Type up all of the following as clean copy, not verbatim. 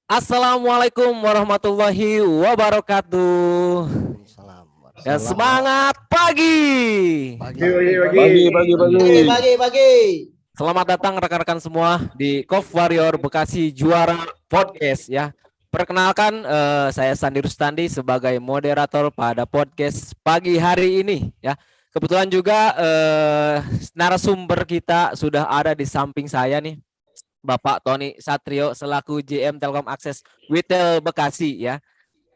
Assalamualaikum warahmatullahi wabarakatuh. Salam. Ya, semangat pagi. Pagi. Pagi. Selamat datang rekan-rekan semua di Kov Warrior Bekasi Juara Podcast ya. Perkenalkan saya Sandi Rustandi sebagai moderator pada podcast pagi hari ini ya. Kebetulan juga narasumber kita sudah ada di samping saya nih. Bapak Tony Satrio selaku GM Telkom Akses Retail Bekasi ya.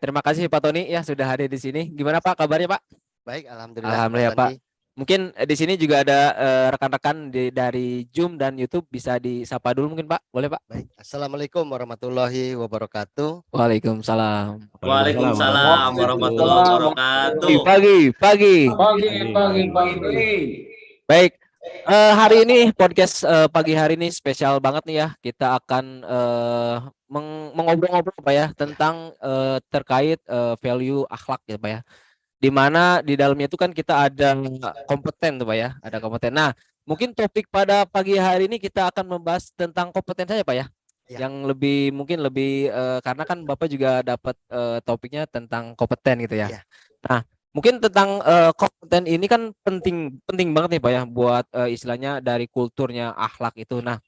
Terima kasih Pak Tony ya sudah hadir di sini. Gimana Pak kabarnya Pak? Baik, alhamdulillah. Alhamdulillah Pak. Mungkin di sini juga ada rekan-rekan dari Zoom dan YouTube, bisa disapa dulu mungkin Pak. Boleh Pak? Baik. Assalamualaikum warahmatullahi wabarakatuh. Waalaikumsalam. Waalaikumsalam warahmatullahi wabarakatuh. Pagi. Baik. Hari ini podcast pagi hari ini spesial banget nih ya. Kita akan mengobrol-ngobrol Pak ya tentang terkait value akhlak ya Pak ya. Di mana di dalamnya itu kan kita ada kompeten tuh Pak ya, ada kompeten. Nah, mungkin topik pada pagi hari ini kita akan membahas tentang kompeten saja Pak ya. Yang mungkin lebih karena kan Bapak juga dapat topiknya tentang kompeten gitu ya. Nah, mungkin tentang kompeten ini kan penting banget nih Pak ya buat istilahnya dari kulturnya akhlak itu. Nah,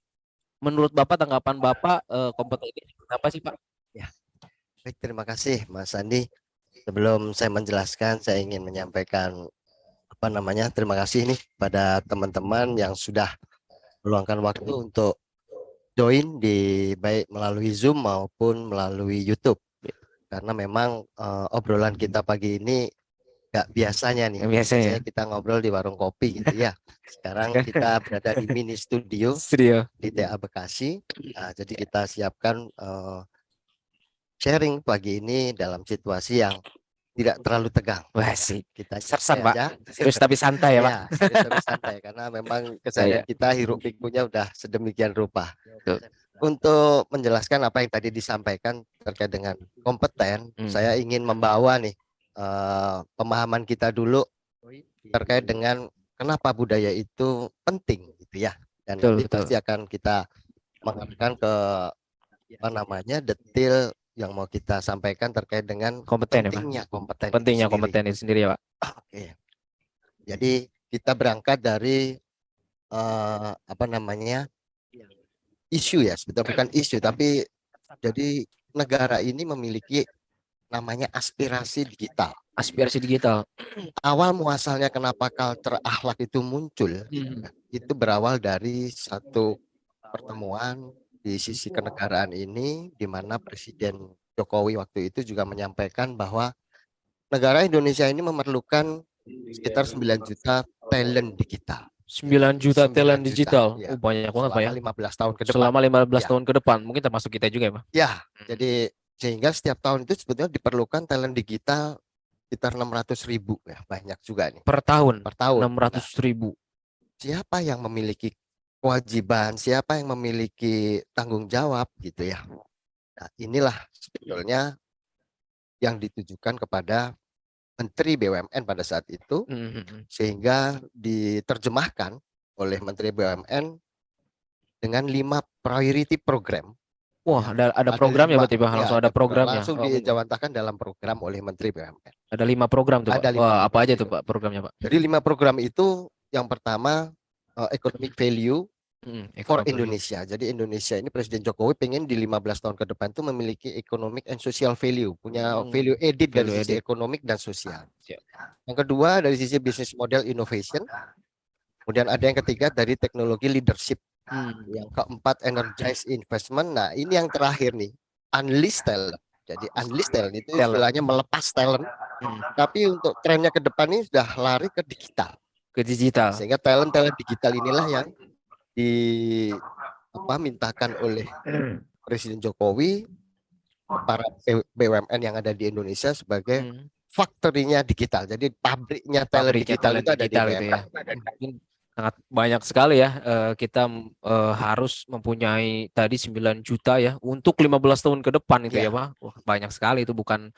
menurut Bapak, tanggapan Bapak kompeten ini apa sih Pak? Ya. Baik, terima kasih Mas Andi. Sebelum saya menjelaskan, saya ingin menyampaikan terima kasih nih pada teman-teman yang sudah meluangkan waktu untuk join di baik melalui Zoom maupun melalui YouTube. Karena memang obrolan kita pagi ini nggak biasanya nih. Biasanya kita ngobrol di warung kopi gitu ya. Sekarang kita berada di mini studio di TA Bekasi. Jadi kita siapkan sharing pagi ini dalam situasi yang tidak terlalu tegang. Wah sih, kita sersan Pak. Serius tapi santai ya Pak. Serius tapi santai karena memang keseharian kita hiruk pikuknya udah sedemikian rupa. Untuk menjelaskan apa yang tadi disampaikan terkait dengan kompeten, saya ingin membawa nih pemahaman kita dulu terkait dengan kenapa budaya itu penting gitu ya. Dan nanti pasti akan kita mengarahkan ke detail yang mau kita sampaikan terkait dengan pentingnya kompeten itu sendiri ya Pak. Oke. Jadi kita berangkat dari isu ya, sebetulnya bukan isu tapi jadi negara ini memiliki namanya aspirasi digital. Awal muasalnya kenapa culture akhlak itu muncul, itu berawal dari satu pertemuan di sisi kenegaraan ini, di mana Presiden Jokowi waktu itu juga menyampaikan bahwa negara Indonesia ini memerlukan sekitar 9 juta talent digital. 9 juta talent digital. Ya. Banyak banget Pak ya. 15 tahun ke depan. Selama 15 tahun ke depan, mungkin termasuk kita juga ya Pak. Ya, jadi sehingga setiap tahun itu sebetulnya diperlukan talent digital sekitar 600.000 ya, banyak juga nih. Per tahun. 600.000. Siapa yang memiliki kewajiban, siapa yang memiliki tanggung jawab gitu ya. Nah, inilah sebetulnya yang ditujukan kepada Menteri BUMN pada saat itu, sehingga diterjemahkan oleh Menteri BUMN dengan 5 priority program. Wah, ada program ya berarti Pak, langsung ada programnya. Langsung dijawantahkan dalam program oleh Menteri BUMN. Ada 5 program tuh Pak. Wah, apa aja tuh Pak programnya Pak? Jadi 5 program itu yang pertama economic value for Indonesia. Jadi Indonesia ini Presiden Jokowi pengen di 15 tahun ke depan itu memiliki economic and social value, punya value added dari sisi ekonomik dan sosial. Yang kedua dari sisi business model innovation. Kemudian ada yang ketiga dari teknologi leadership. Yang keempat energize investment. Nah, ini yang terakhir nih, unleash talent. Jadi unleash talent itu istilahnya melepas talent. Tapi untuk trennya ke depan ini sudah lari ke digital. Sehingga talent digital inilah yang dimintakan oleh Presiden Jokowi para BUMN yang ada di Indonesia sebagai factory-nya digital. Jadi pabriknya talent digital itu ada di BUMN. Sangat banyak sekali ya, kita harus mempunyai tadi 9 juta ya untuk 15 tahun ke depan itu ya Pak. Wah, banyak sekali itu, bukan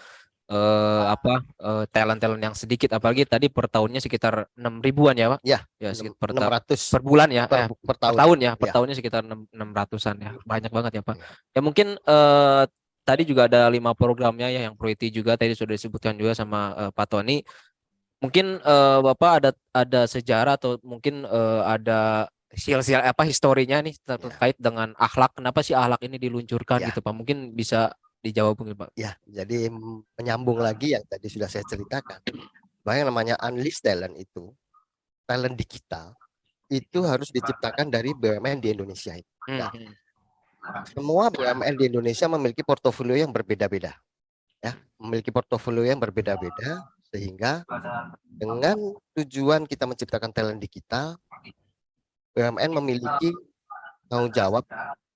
talent yang sedikit, apalagi tadi per tahunnya sekitar 6.000-an ya Pak. Ya sekitar 600 per bulan ya, per tahun ya. Per tahunnya sekitar 600-an ya. Banyak banget ya Pak. Ya mungkin tadi juga ada 5 programnya ya yang Proiti juga tadi sudah disebutkan juga sama Pak Tony. Mungkin Bapak ada sejarah atau mungkin ada sial-sial apa historinya nih Ya, terkait dengan akhlak. Kenapa sih akhlak ini diluncurkan ya, gitu Pak? Mungkin bisa dijawab mungkin Pak. ya. Jadi menyambung lagi yang tadi sudah saya ceritakan, bahwa yang namanya unleash talent itu, talent digital itu harus diciptakan dari BUMN di Indonesia. Nah, semua BUMN di Indonesia memiliki portofolio yang berbeda-beda, ya, memiliki portofolio yang berbeda-beda, sehingga dengan tujuan kita menciptakan talent digital, BUMN memiliki tanggung jawab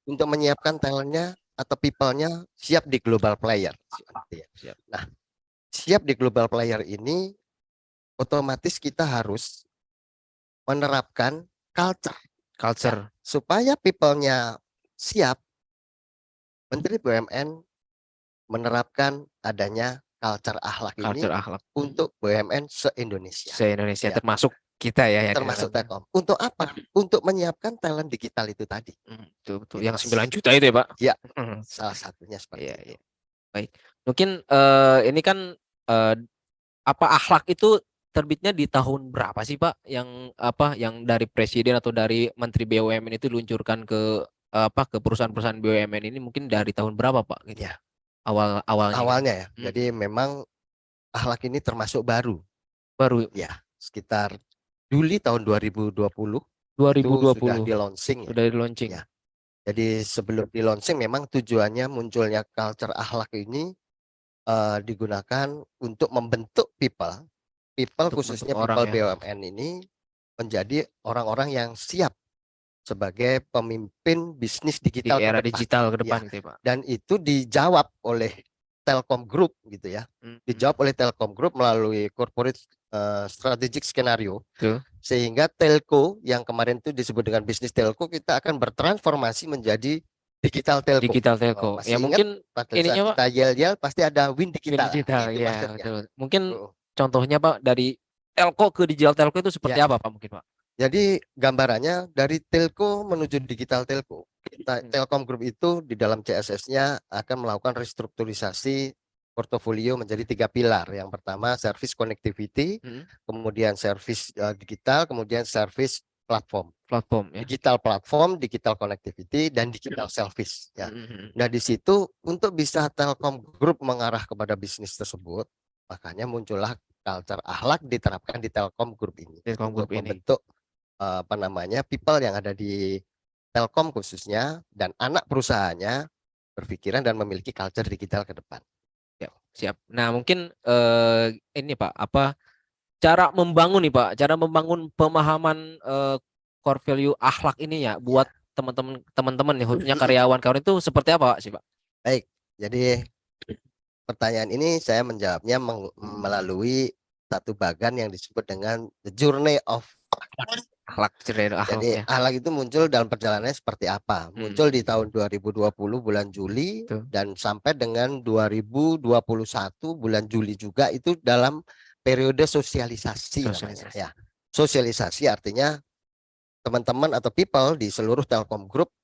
untuk menyiapkan talentnya atau people-nya siap di global player. Nah, siap di global player ini otomatis kita harus menerapkan culture. Supaya people-nya siap, Menteri BUMN menerapkan adanya culture akhlak ini untuk BUMN se-Indonesia. Se-Indonesia ya. Termasuk kita ya. Termasuk Telkom. Untuk apa? Untuk menyiapkan talent digital itu tadi. Betul. Yang 9 juta itu ya Pak? Ya, salah satunya seperti itu. Ya. Baik. Mungkin ini kan apa akhlak itu terbitnya di tahun berapa sih Pak? Yang dari presiden atau dari Menteri BUMN itu diluncurkan ke perusahaan-perusahaan BUMN ini mungkin dari tahun berapa Pak? Gitu. Ya. Awalnya ya. Jadi memang akhlak ini termasuk baru. Ya, sekitar Juli tahun 2020. Itu sudah di-launching. Ya. Jadi sebelum di-launching memang tujuannya munculnya culture akhlak ini digunakan untuk membentuk people khususnya people BUMN ini menjadi orang-orang yang siap sebagai pemimpin bisnis digital di era digital ke depan ya. gitu ya Pak. Dan itu dijawab oleh Telkom Group gitu ya. Dijawab oleh Telkom Group melalui corporate strategic skenario. Sehingga telco yang kemarin itu disebut dengan bisnis telco, kita akan bertransformasi menjadi digital telco. Ya mungkin ininya Pak, kita yel pasti ada win digital. Ya, betul. Mungkin contohnya Pak dari telco ke digital telco itu seperti apa Pak mungkin Pak? Jadi gambarannya dari telco menuju digital telco. Telkom Group itu di dalam CSS-nya akan melakukan restrukturisasi portofolio menjadi 3 pilar. Yang pertama service connectivity, kemudian service digital, kemudian service platform ya. Digital platform, digital connectivity, dan digital service ya. Nah, di situ untuk bisa Telkom Group mengarah kepada bisnis tersebut, makanya muncullah culture akhlak diterapkan di Telkom Group ini untuk membentuk people yang ada di Telkom khususnya dan anak perusahaannya berpikiran dan memiliki culture digital ke depan. Siap. Nah, mungkin ini Pak, cara membangun pemahaman core value akhlak ini ya buat teman-teman nih khususnya karyawan itu seperti apa sih Pak? Baik. Jadi pertanyaan ini saya menjawabnya melalui satu bagan yang disebut dengan the journey of akhlak. Jadi akhlak itu muncul dalam perjalanannya seperti apa? Muncul di tahun 2020 bulan Juli dan sampai dengan 2021 bulan Juli juga, itu dalam periode sosialisasi namanya ya. Sosialisasi artinya teman-teman atau people di seluruh Telkom Group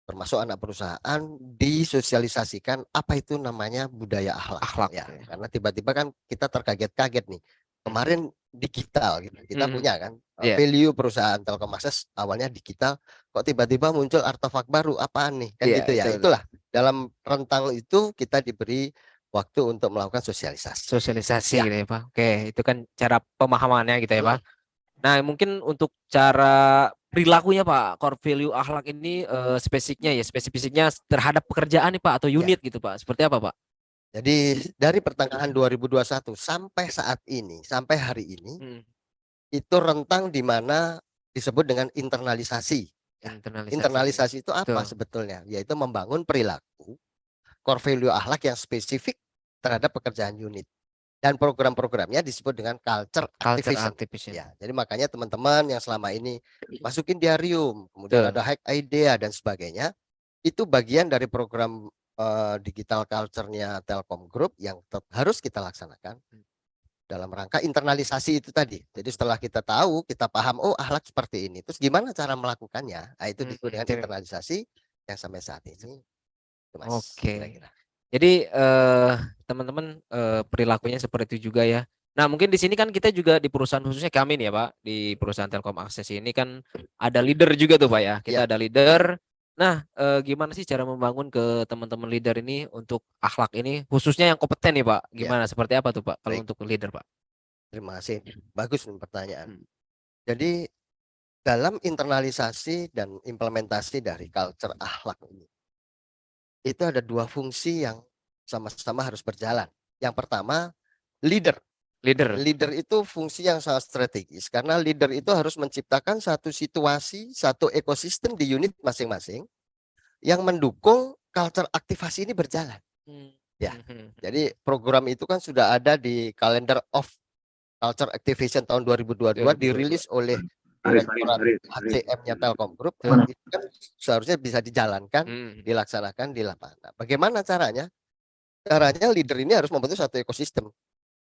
termasuk anak perusahaan disosialisasikan apa itu namanya budaya akhlak ya. Karena tiba-tiba kan kita terkaget-kaget nih. Kemarin digital gitu. Kita punya kan value perusahaan Telkom Akses awalnya digital, kok tiba-tiba muncul artefak baru, apaan nih kan gitu ya. Itulah dalam rentang itu kita diberi waktu untuk melakukan sosialisasi gitu ya Pak. Oke, itu kan cara pemahamannya gitu ya Pak. Nah, mungkin untuk cara perilakunya Pak, core value akhlak ini spesifiknya terhadap pekerjaan nih Pak atau unit gitu Pak. Seperti apa Pak? Jadi dari pertengahan 2021 sampai saat ini, sampai hari ini, itu rentang di mana disebut dengan internalisasi. Internalisasi itu apa sebetulnya? Yaitu membangun perilaku core value akhlak yang spesifik terhadap pekerjaan unit. Dan program-programnya disebut dengan culture activation. Ya, jadi makanya teman-teman yang selama ini masukin diarium, kemudian ada hack idea dan sebagainya, itu bagian dari program digital culture-nya Telkom Group yang harus kita laksanakan dalam rangka internalisasi itu tadi. Jadi setelah kita tahu, kita paham, oh akhlak seperti ini, terus gimana cara melakukannya? Nah, itu disebut dengan internalisasi yang sampai saat ini. Oke. Jadi teman-teman perilakunya seperti itu juga ya. Nah, mungkin di sini kan kita juga di perusahaan khususnya kami nih ya Pak, di perusahaan Telkom Akses ini kan ada leader juga tuh Pak ya. Ya, Kita ada leader. Nah, gimana sih cara membangun ke teman-teman leader ini untuk akhlak ini khususnya yang kompeten nih Pak? ya, Gimana seperti apa tuh Pak kalau baik. untuk leader Pak? Terima kasih. Bagus nih pertanyaan. Hmm. Jadi dalam internalisasi dan implementasi dari culture akhlak ini, itu ada dua fungsi yang sama-sama harus berjalan. Yang pertama, leader. Leader. Leader itu fungsi yang sangat strategis karena leader itu harus menciptakan satu situasi, satu ekosistem di unit masing-masing yang mendukung culture aktivasi ini berjalan. Hmm. Ya. Jadi program itu kan sudah ada di Calendar of Culture Activation tahun 2022 dirilis oleh Direktorat HCM-nya Telkom Group. Itu kan seharusnya bisa dijalankan, dilaksanakan di lapangan. Nah, bagaimana caranya? Caranya leader ini harus membentuk satu ekosistem.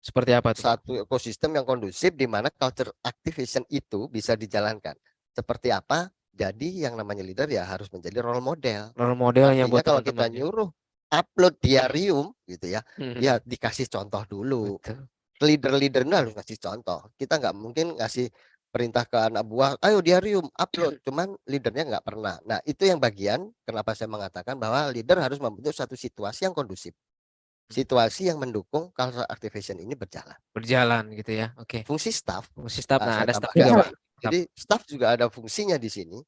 Seperti apa tuh Pak? Satu ekosistem yang kondusif di mana culture activation itu bisa dijalankan. Seperti apa? Jadi yang namanya leader ya harus menjadi role model. Role modelnya Artinya buat kalau kita teman-teman. nyuruh upload diarium gitu ya, ya dikasih contoh dulu. Betul. Leader-leader ini harus ngasih contoh. Kita nggak mungkin ngasih perintah ke anak buah, ayo diarium upload, cuman leadernya nggak pernah. Nah itu yang bagian kenapa saya mengatakan bahwa leader harus membentuk satu situasi yang kondusif, situasi yang mendukung cultural activation ini berjalan. Berjalan gitu ya. Oke. Fungsi staff, Fungsi staff. Nah, saya ada staff tambahkan. juga Pak. Jadi staff juga ada fungsinya di sini.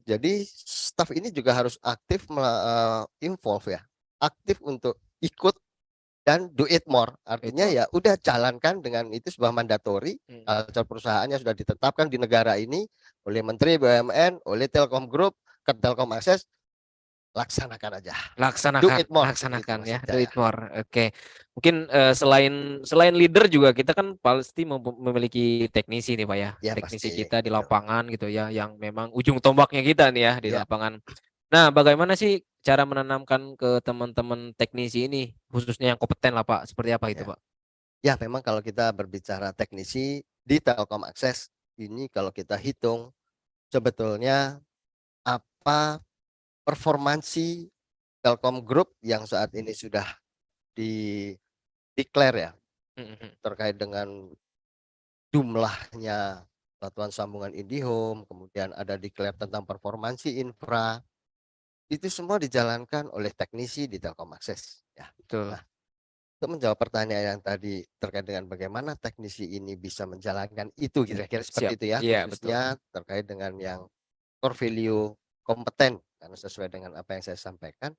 Jadi staff ini juga harus aktif involve ya, aktif untuk ikut dan do it more. Artinya ya udah jalankan dengan itu sebuah mandatori. Culture perusahaannya sudah ditetapkan di negara ini oleh Menteri BUMN, oleh Telkom Group, ke Telkom Akses, laksanakan aja. Do Laksanakan, it more. laksanakan Itu ya, maksudnya do ya. it more. Oke. Mungkin selain leader juga kita kan pasti memiliki teknisi nih Pak ya. Ya Teknisi pasti. kita di lapangan gitu ya, yang memang ujung tombaknya kita nih ya di Ya. lapangan. Nah, bagaimana sih cara menanamkan ke teman-teman teknisi ini, khususnya yang kompeten lah Pak? Seperti apa itu Ya. Pak? Ya memang kalau kita berbicara teknisi di Telkom Akses ini kalau kita hitung sebetulnya apa performansi Telkom Group yang saat ini sudah di declare ya terkait dengan jumlahnya satuan sambungan IndiHome, kemudian ada declare tentang performansi infra, itu semua dijalankan oleh teknisi di Telkom Akses ya. Betul. Nah, untuk menjawab pertanyaan yang tadi terkait dengan bagaimana teknisi ini bisa menjalankan itu kira-kira seperti itu ya, Iya, khususnya terkait dengan yang core value kompeten karena sesuai dengan apa yang saya sampaikan.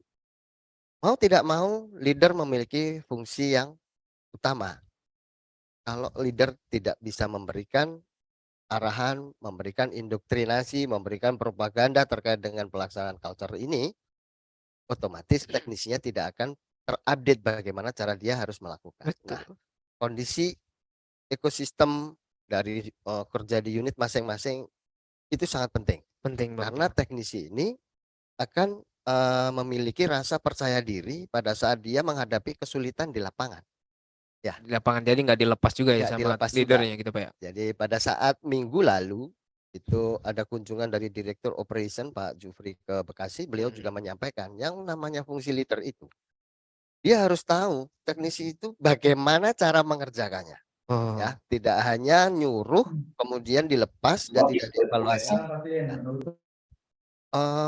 Mau tidak mau leader memiliki fungsi yang utama. Kalau leader tidak bisa memberikan arahan, memberikan indoktrinasi, memberikan propaganda terkait dengan pelaksanaan culture ini, otomatis teknisinya tidak akan terupdate bagaimana cara dia harus melakukan. Betul. Nah, kondisi ekosistem dari kerja di unit masing-masing itu sangat penting. Penting banget. Karena teknisi ini akan memiliki rasa percaya diri pada saat dia menghadapi kesulitan di lapangan. Ya. Di lapangan jadi nggak dilepas juga ya sama leadernya gitu Pak ya. Jadi pada saat minggu lalu itu ada kunjungan dari Direktur Operation Pak Jufri ke Bekasi, beliau juga menyampaikan yang namanya fungsi leader itu. Dia harus tahu teknisi itu bagaimana cara mengerjakannya. Ya, tidak hanya nyuruh kemudian dilepas dan tidak dievaluasi.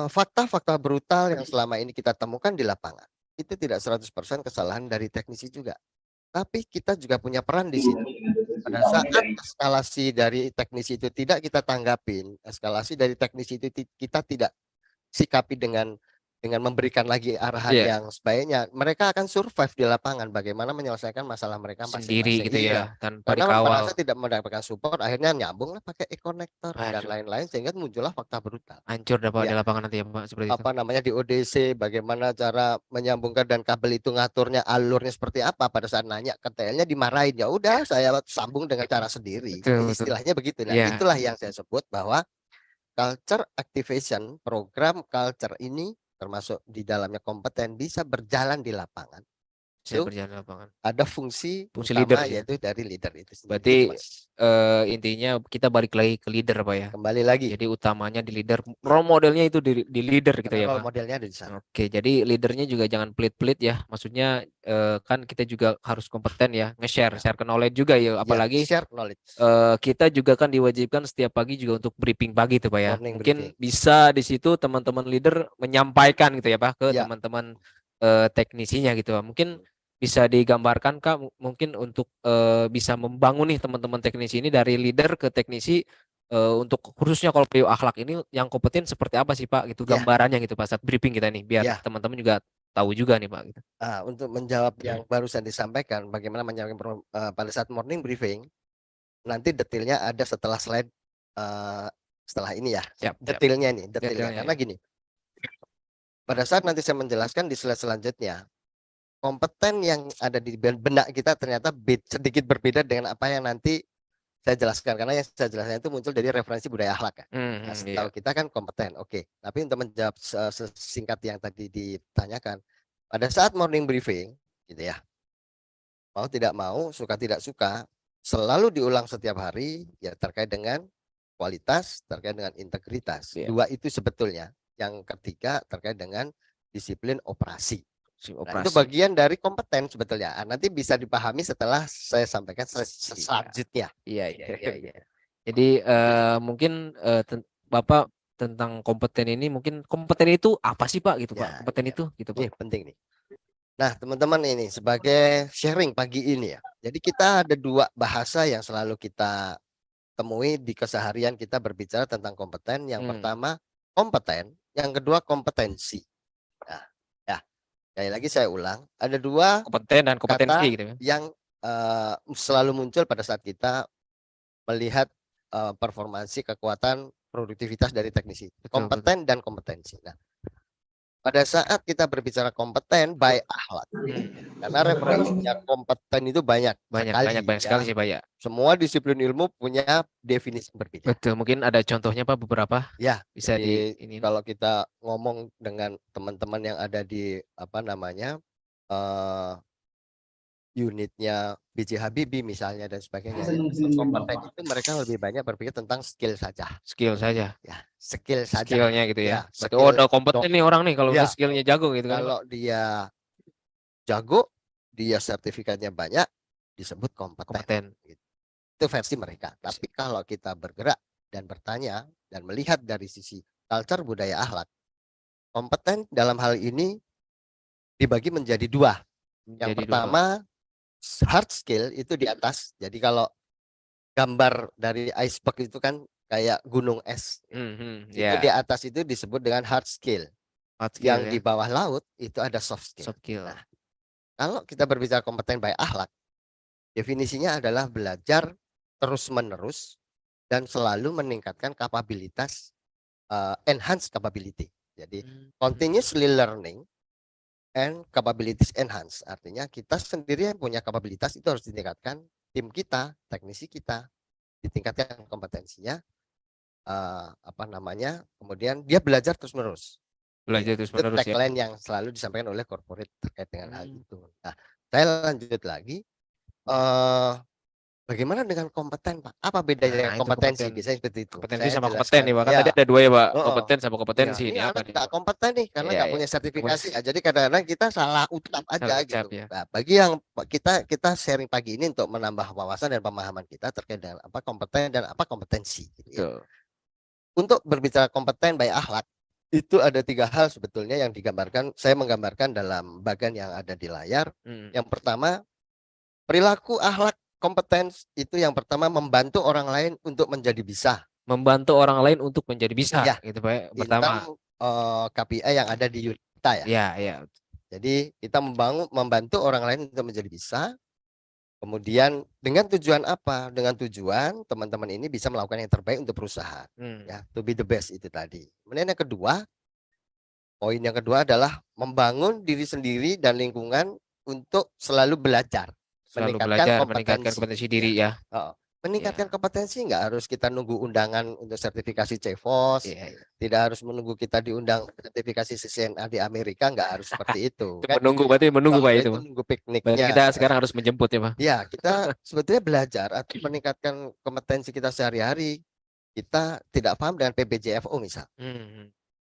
Fakta-fakta brutal yang selama ini kita temukan di lapangan itu tidak 100% kesalahan dari teknisi juga. Tapi kita juga punya peran di situ. Pada saat eskalasi dari teknisi itu tidak kita tanggapin, eskalasi dari teknisi itu kita tidak sikapi dengan memberikan lagi arahan yang sebaiknya, mereka akan survive di lapangan bagaimana menyelesaikan masalah mereka sendiri masing-masing. gitu Iya. ya, tanpa Karena dikawal. merasa tidak mendapatkan support, akhirnya nyambung lah pakai e-connector dan lain-lain sehingga muncullah fakta brutal. Hancur dapat di Ya. lapangan nanti ya Pak seperti itu. Apa namanya di ODC, bagaimana cara menyambungkan dan kabel itu ngaturnya alurnya seperti apa, pada saat nanya ke TL-nya dimarahin, ya udah saya sambung dengan cara sendiri. Betul. Istilahnya begitu. Nah, Ya. itulah yang saya sebut bahwa culture activation, program culture ini termasuk di dalamnya kompeten bisa berjalan di lapangan itu berjalan di lapangan. ada fungsi Fungsi utama leader ya. yaitu dari leader itu sendiri. Berarti Gitu, Mas. intinya kita balik lagi ke leader Pak ya. Kembali lagi. Jadi utamanya di leader, role modelnya itu di leader gitu Karena ya role Pak. modelnya ada di sana. Oke, jadi leadernya juga jangan pelit-pelit ya. Maksudnya kan kita juga harus kompeten ya, share ke knowledge juga ya. Apalagi share knowledge. kita juga kan diwajibkan setiap pagi juga untuk briefing pagi tuh Pak ya. Morning Mungkin briefing. bisa di situ teman-teman leader menyampaikan gitu ya Pak ke Ya. teman-teman teknisinya gitu Pak. Mungkin bisa digambarkan Kak, mungkin untuk bisa membangun nih teman-teman teknisi ini dari leader ke teknisi, untuk khususnya kalau PU akhlak ini yang kompeten seperti apa sih Pak gitu, Ya. gambarannya gitu Pak saat briefing kita nih, biar Ya. teman-teman juga tahu juga nih Pak gitu. Untuk menjawab yang barusan disampaikan, bagaimana menyampaikan pada saat morning briefing, nanti detailnya ada setelah slide setelah ini ya. Siap. Detailnya nih, Detailnya, karena gini. Pada saat nanti saya menjelaskan di slide selanjutnya, kompeten yang ada di benak kita ternyata sedikit berbeda dengan apa yang nanti saya jelaskan, karena yang saya jelaskan itu muncul dari referensi budaya akhlak. Nah, setahu kita kan kompeten, oke. Tapi untuk menjawab singkat yang tadi ditanyakan, pada saat morning briefing, gitu ya, mau tidak mau, suka tidak suka, selalu diulang setiap hari, ya terkait dengan kualitas, terkait dengan integritas. Dua itu sebetulnya. Yang ketiga terkait dengan disiplin operasi. Nah, itu bagian dari kompeten sebetulnya. Nanti bisa dipahami setelah saya sampaikan selanjutnya. Iya. Jadi mungkin Bapak tentang kompeten ini, mungkin kompeten itu apa sih Pak gitu Pak? Kompeten itu gitu Pak. Ini penting nih. Nah, teman-teman, ini sebagai sharing pagi ini ya. Jadi kita ada dua bahasa yang selalu kita temui di keseharian kita berbicara tentang kompeten. Yang pertama kompeten, yang kedua kompetensi. Nah, ya, sekali lagi saya ulang, ada dua kompeten dan kompetensi kata gitu ya, yang selalu muncul pada saat kita melihat performansi, kekuatan, produktivitas dari teknisi. Kompeten dan kompetensi. Nah, pada saat kita berbicara kompeten by akhlak, karena referensinya kompeten itu banyak sekali sih Pak ya. Semua disiplin ilmu punya definisi berbeda. Betul, mungkin ada contohnya Pak beberapa. Ya, bisa ini. Kalau kita ngomong dengan teman-teman yang ada di unitnya B.J. Habibie misalnya dan sebagainya, kompeten itu mereka lebih banyak berpikir tentang skill saja. Ya, skill saja. Skillnya gitu ya. Skill, udah kompeten nih orang nih kalau udah skillnya jago gitu kan. Kalau dia jago, dia sertifikatnya banyak, disebut kompeten. Itu versi mereka. Tapi kalau kita bergerak dan bertanya dan melihat dari sisi culture budaya akhlak, kompeten dalam hal ini dibagi menjadi dua. Yang pertama hard skill itu di atas. Jadi kalau gambar dari iceberg itu kan kayak gunung es. Itu di atas itu disebut dengan hard skill. Yang di bawah laut itu ada soft skill. Nah, kalau kita berbicara kompeten by akhlak, definisinya adalah belajar terus-menerus dan selalu meningkatkan kapabilitas, enhance capability. Jadi continuously learning and capabilities enhance, artinya kita sendiri yang punya kapabilitas itu harus ditingkatkan, tim kita, teknisi kita ditingkatkan kompetensinya, kemudian dia belajar terus menerus. Itu tagline yang selalu disampaikan oleh corporate terkait dengan hal itu. Nah, saya lanjut lagi, bagaimana dengan kompeten Pak? Apa bedanya dengan kompetensi? Biasanya seperti itu. Kompetensi sama kompeten nih Pak. Kan tadi ada dua ya Pak. Kompeten sama kompetensi. Ini apa nih? Kompeten nih karena nggak punya sertifikasi. Jadi kadang-kadang kita salah ucap aja gitu. Nah, bagi yang kita sharing pagi ini untuk menambah wawasan dan pemahaman kita terkait dengan apa kompeten dan apa kompetensi. Gitu ya. Untuk berbicara kompeten by akhlak, itu ada tiga hal sebetulnya yang digambarkan. Saya menggambarkan dalam bagian yang ada di layar. Yang pertama, perilaku akhlak kompetens itu yang pertama membantu orang lain untuk menjadi bisa. Membantu orang lain untuk menjadi bisa. Ya, gitu Pak. Pertama. KPI yang ada di unit kita ya. Ya. Jadi kita membantu orang lain untuk menjadi bisa. Kemudian dengan tujuan apa? Dengan tujuan teman-teman ini bisa melakukan yang terbaik untuk perusahaan. Ya, to be the best itu tadi. Kemudian yang kedua, poin yang kedua adalah membangun diri sendiri dan lingkungan untuk selalu belajar. Meningkatkan kompetensi diri ya. Meningkatkan kompetensi nggak harus kita nunggu undangan untuk sertifikasi CEVOS, tidak harus menunggu kita diundang sertifikasi CCNA di Amerika, nggak harus seperti itu. Kan? Berarti menunggu Pak itu. Nunggu Berarti pikniknya. kita sekarang harus menjemput ya Pak. Ya, kita sebetulnya belajar atau meningkatkan kompetensi kita sehari-hari. Kita tidak paham dengan PBJFO misal.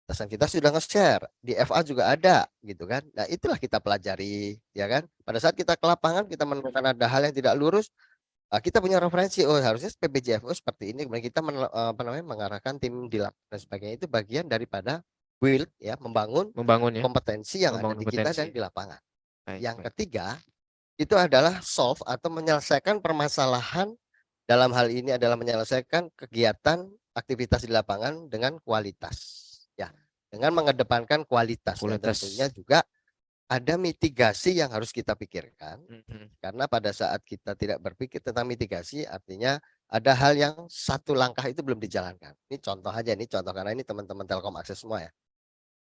Atasan kita sudah nge-share, di FA juga ada gitu kan. Nah, itulah kita pelajari, ya kan. Pada saat kita ke lapangan kita menemukan ada hal yang tidak lurus, kita punya referensi, oh harusnya PBJFO seperti ini, kemudian kita mengarahkan tim di lapangan dan sebagainya. Itu bagian daripada build ya, membangun ya. kompetensi yang ada di kita dan di lapangan. Yang ketiga itu adalah solve atau menyelesaikan permasalahan, dalam hal ini adalah menyelesaikan kegiatan aktivitas di lapangan dengan kualitas ya, dengan mengedepankan kualitas. Dan tentunya juga ada mitigasi yang harus kita pikirkan, karena pada saat kita tidak berpikir tentang mitigasi, artinya ada hal yang satu langkah itu belum dijalankan. Ini contoh aja, ini contoh karena ini teman-teman Telkom Akses semua ya.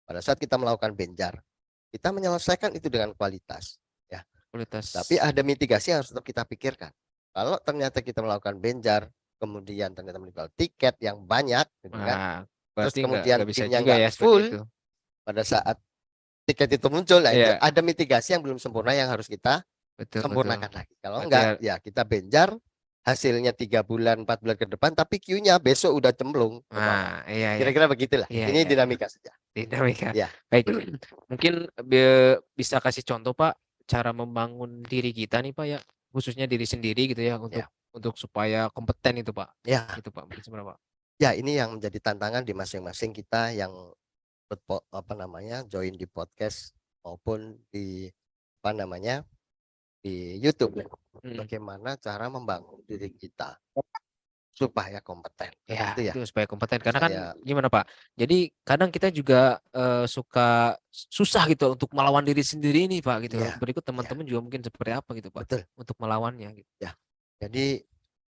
Pada saat kita melakukan benjar, kita menyelesaikan itu dengan kualitas ya. Tapi ada mitigasi yang harus tetap kita pikirkan. Kalau ternyata kita melakukan benjar, kemudian ternyata menjual tiket yang banyak, gitu kan? Terus kemudian timnya nggak full, pada saat tiket itu muncul, nah itu ada mitigasi yang belum sempurna yang harus kita sempurnakan lagi. Kalau enggak, ya kita benjar, hasilnya 3 bulan, 4 bulan ke depan, tapi Q-nya besok udah cemplung. Kira-kira begitulah. Ini dinamika saja. Dinamika. Baik, mungkin bisa kasih contoh Pak, cara membangun diri kita nih Pak ya, khususnya diri sendiri gitu ya, untuk supaya kompeten itu Pak. Ya. Itu Pak, mungkin seberapa? Ya, ini yang menjadi tantangan di masing-masing kita yang join di podcast maupun di di YouTube. Bagaimana cara membangun diri kita supaya kompeten. Itu supaya kompeten, karena kan gimana Pak, jadi kadang kita juga suka susah gitu untuk melawan diri sendiri nih Pak gitu. Berikut teman-teman juga mungkin seperti apa gitu Pak. Betul. Untuk melawannya gitu. Jadi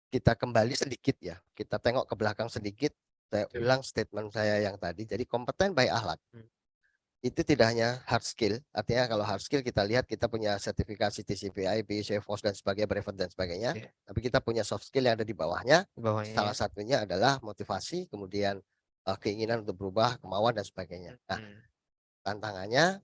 kita kembali sedikit ya, kita tengok ke belakang sedikit. Saya ulang statement saya yang tadi. Jadi kompeten by akhlak itu tidak hanya hard skill. Artinya kalau hard skill kita lihat kita punya sertifikasi TCP/IP, CEVOS dan sebagainya, brevet dan sebagainya. Tapi kita punya soft skill yang ada di bawahnya. Salah satunya adalah motivasi, kemudian keinginan untuk berubah, kemauan dan sebagainya. Nah, tantangannya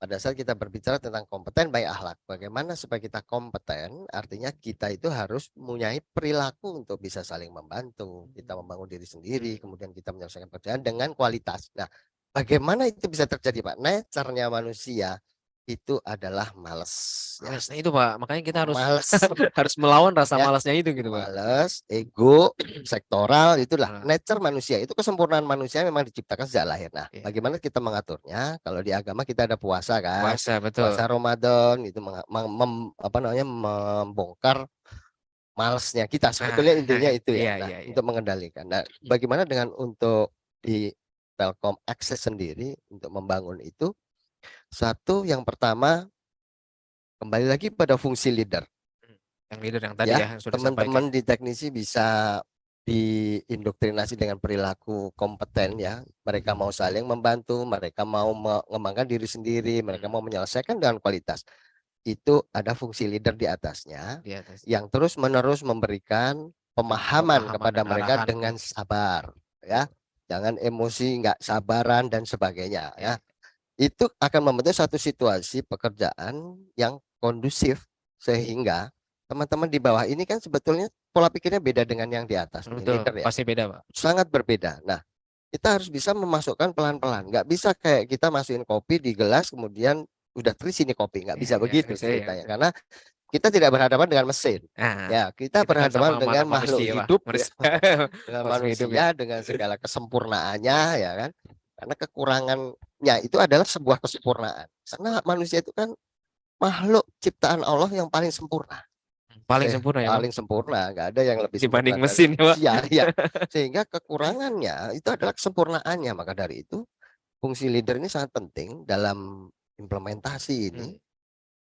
pada saat kita berbicara tentang kompeten by akhlak, bagaimana supaya kita kompeten? Artinya kita itu harus mempunyai perilaku untuk bisa saling membantu, kita membangun diri sendiri, kemudian kita menyelesaikan pekerjaan dengan kualitas. Nah, bagaimana itu bisa terjadi Pak? Nature-nya manusia itu adalah malas. Malasnya itu Pak, makanya kita harus harus melawan rasa malasnya itu gitu Pak. Malas, ego, sektoral, itulah nature manusia. Itu kesempurnaan manusia memang diciptakan sejak lahir. Nah, bagaimana kita mengaturnya? Kalau di agama kita ada puasa kan? Puasa, betul. Puasa Ramadan itu membongkar malasnya kita. Sebetulnya intinya itu ya. Untuk mengendalikan. Nah, bagaimana dengan untuk di Telkom Akses sendiri untuk membangun itu? Satu, yang pertama kembali lagi pada fungsi leader. Yang leader yang tadi yang sudah teman-teman di teknisi bisa diindoktrinasi dengan perilaku kompeten ya. Mereka mau saling membantu, mereka mau mengembangkan diri sendiri, mereka mau menyelesaikan dengan kualitas. Itu ada fungsi leader di atasnya, yang terus-menerus memberikan pemahaman kepada mereka dengan sabar ya. Jangan emosi, nggak sabaran dan sebagainya ya. Itu akan membentuk satu situasi pekerjaan yang kondusif sehingga teman-teman di bawah ini kan sebetulnya pola pikirnya beda dengan yang di atas. Betul, leader, ya. Pasti beda Pak. Sangat berbeda. Nah, kita harus bisa memasukkan pelan-pelan. Nggak bisa kayak kita masukin kopi di gelas kemudian udah terisi ini kopi. Nggak bisa begitu ceritanya. Karena kita tidak berhadapan dengan mesin. Ya, kita berhadapan dengan makhluk hidup, dengan manusia, dengan segala kesempurnaannya, ya kan? Karena kekurangannya itu adalah sebuah kesempurnaan. Karena manusia itu kan makhluk ciptaan Allah yang paling sempurna. Sempurna ya. Paling sempurna, nggak ada yang lebih dibanding mesin ya, ya. Sehingga kekurangannya itu adalah kesempurnaannya. Maka dari itu fungsi leader ini sangat penting dalam implementasi ini.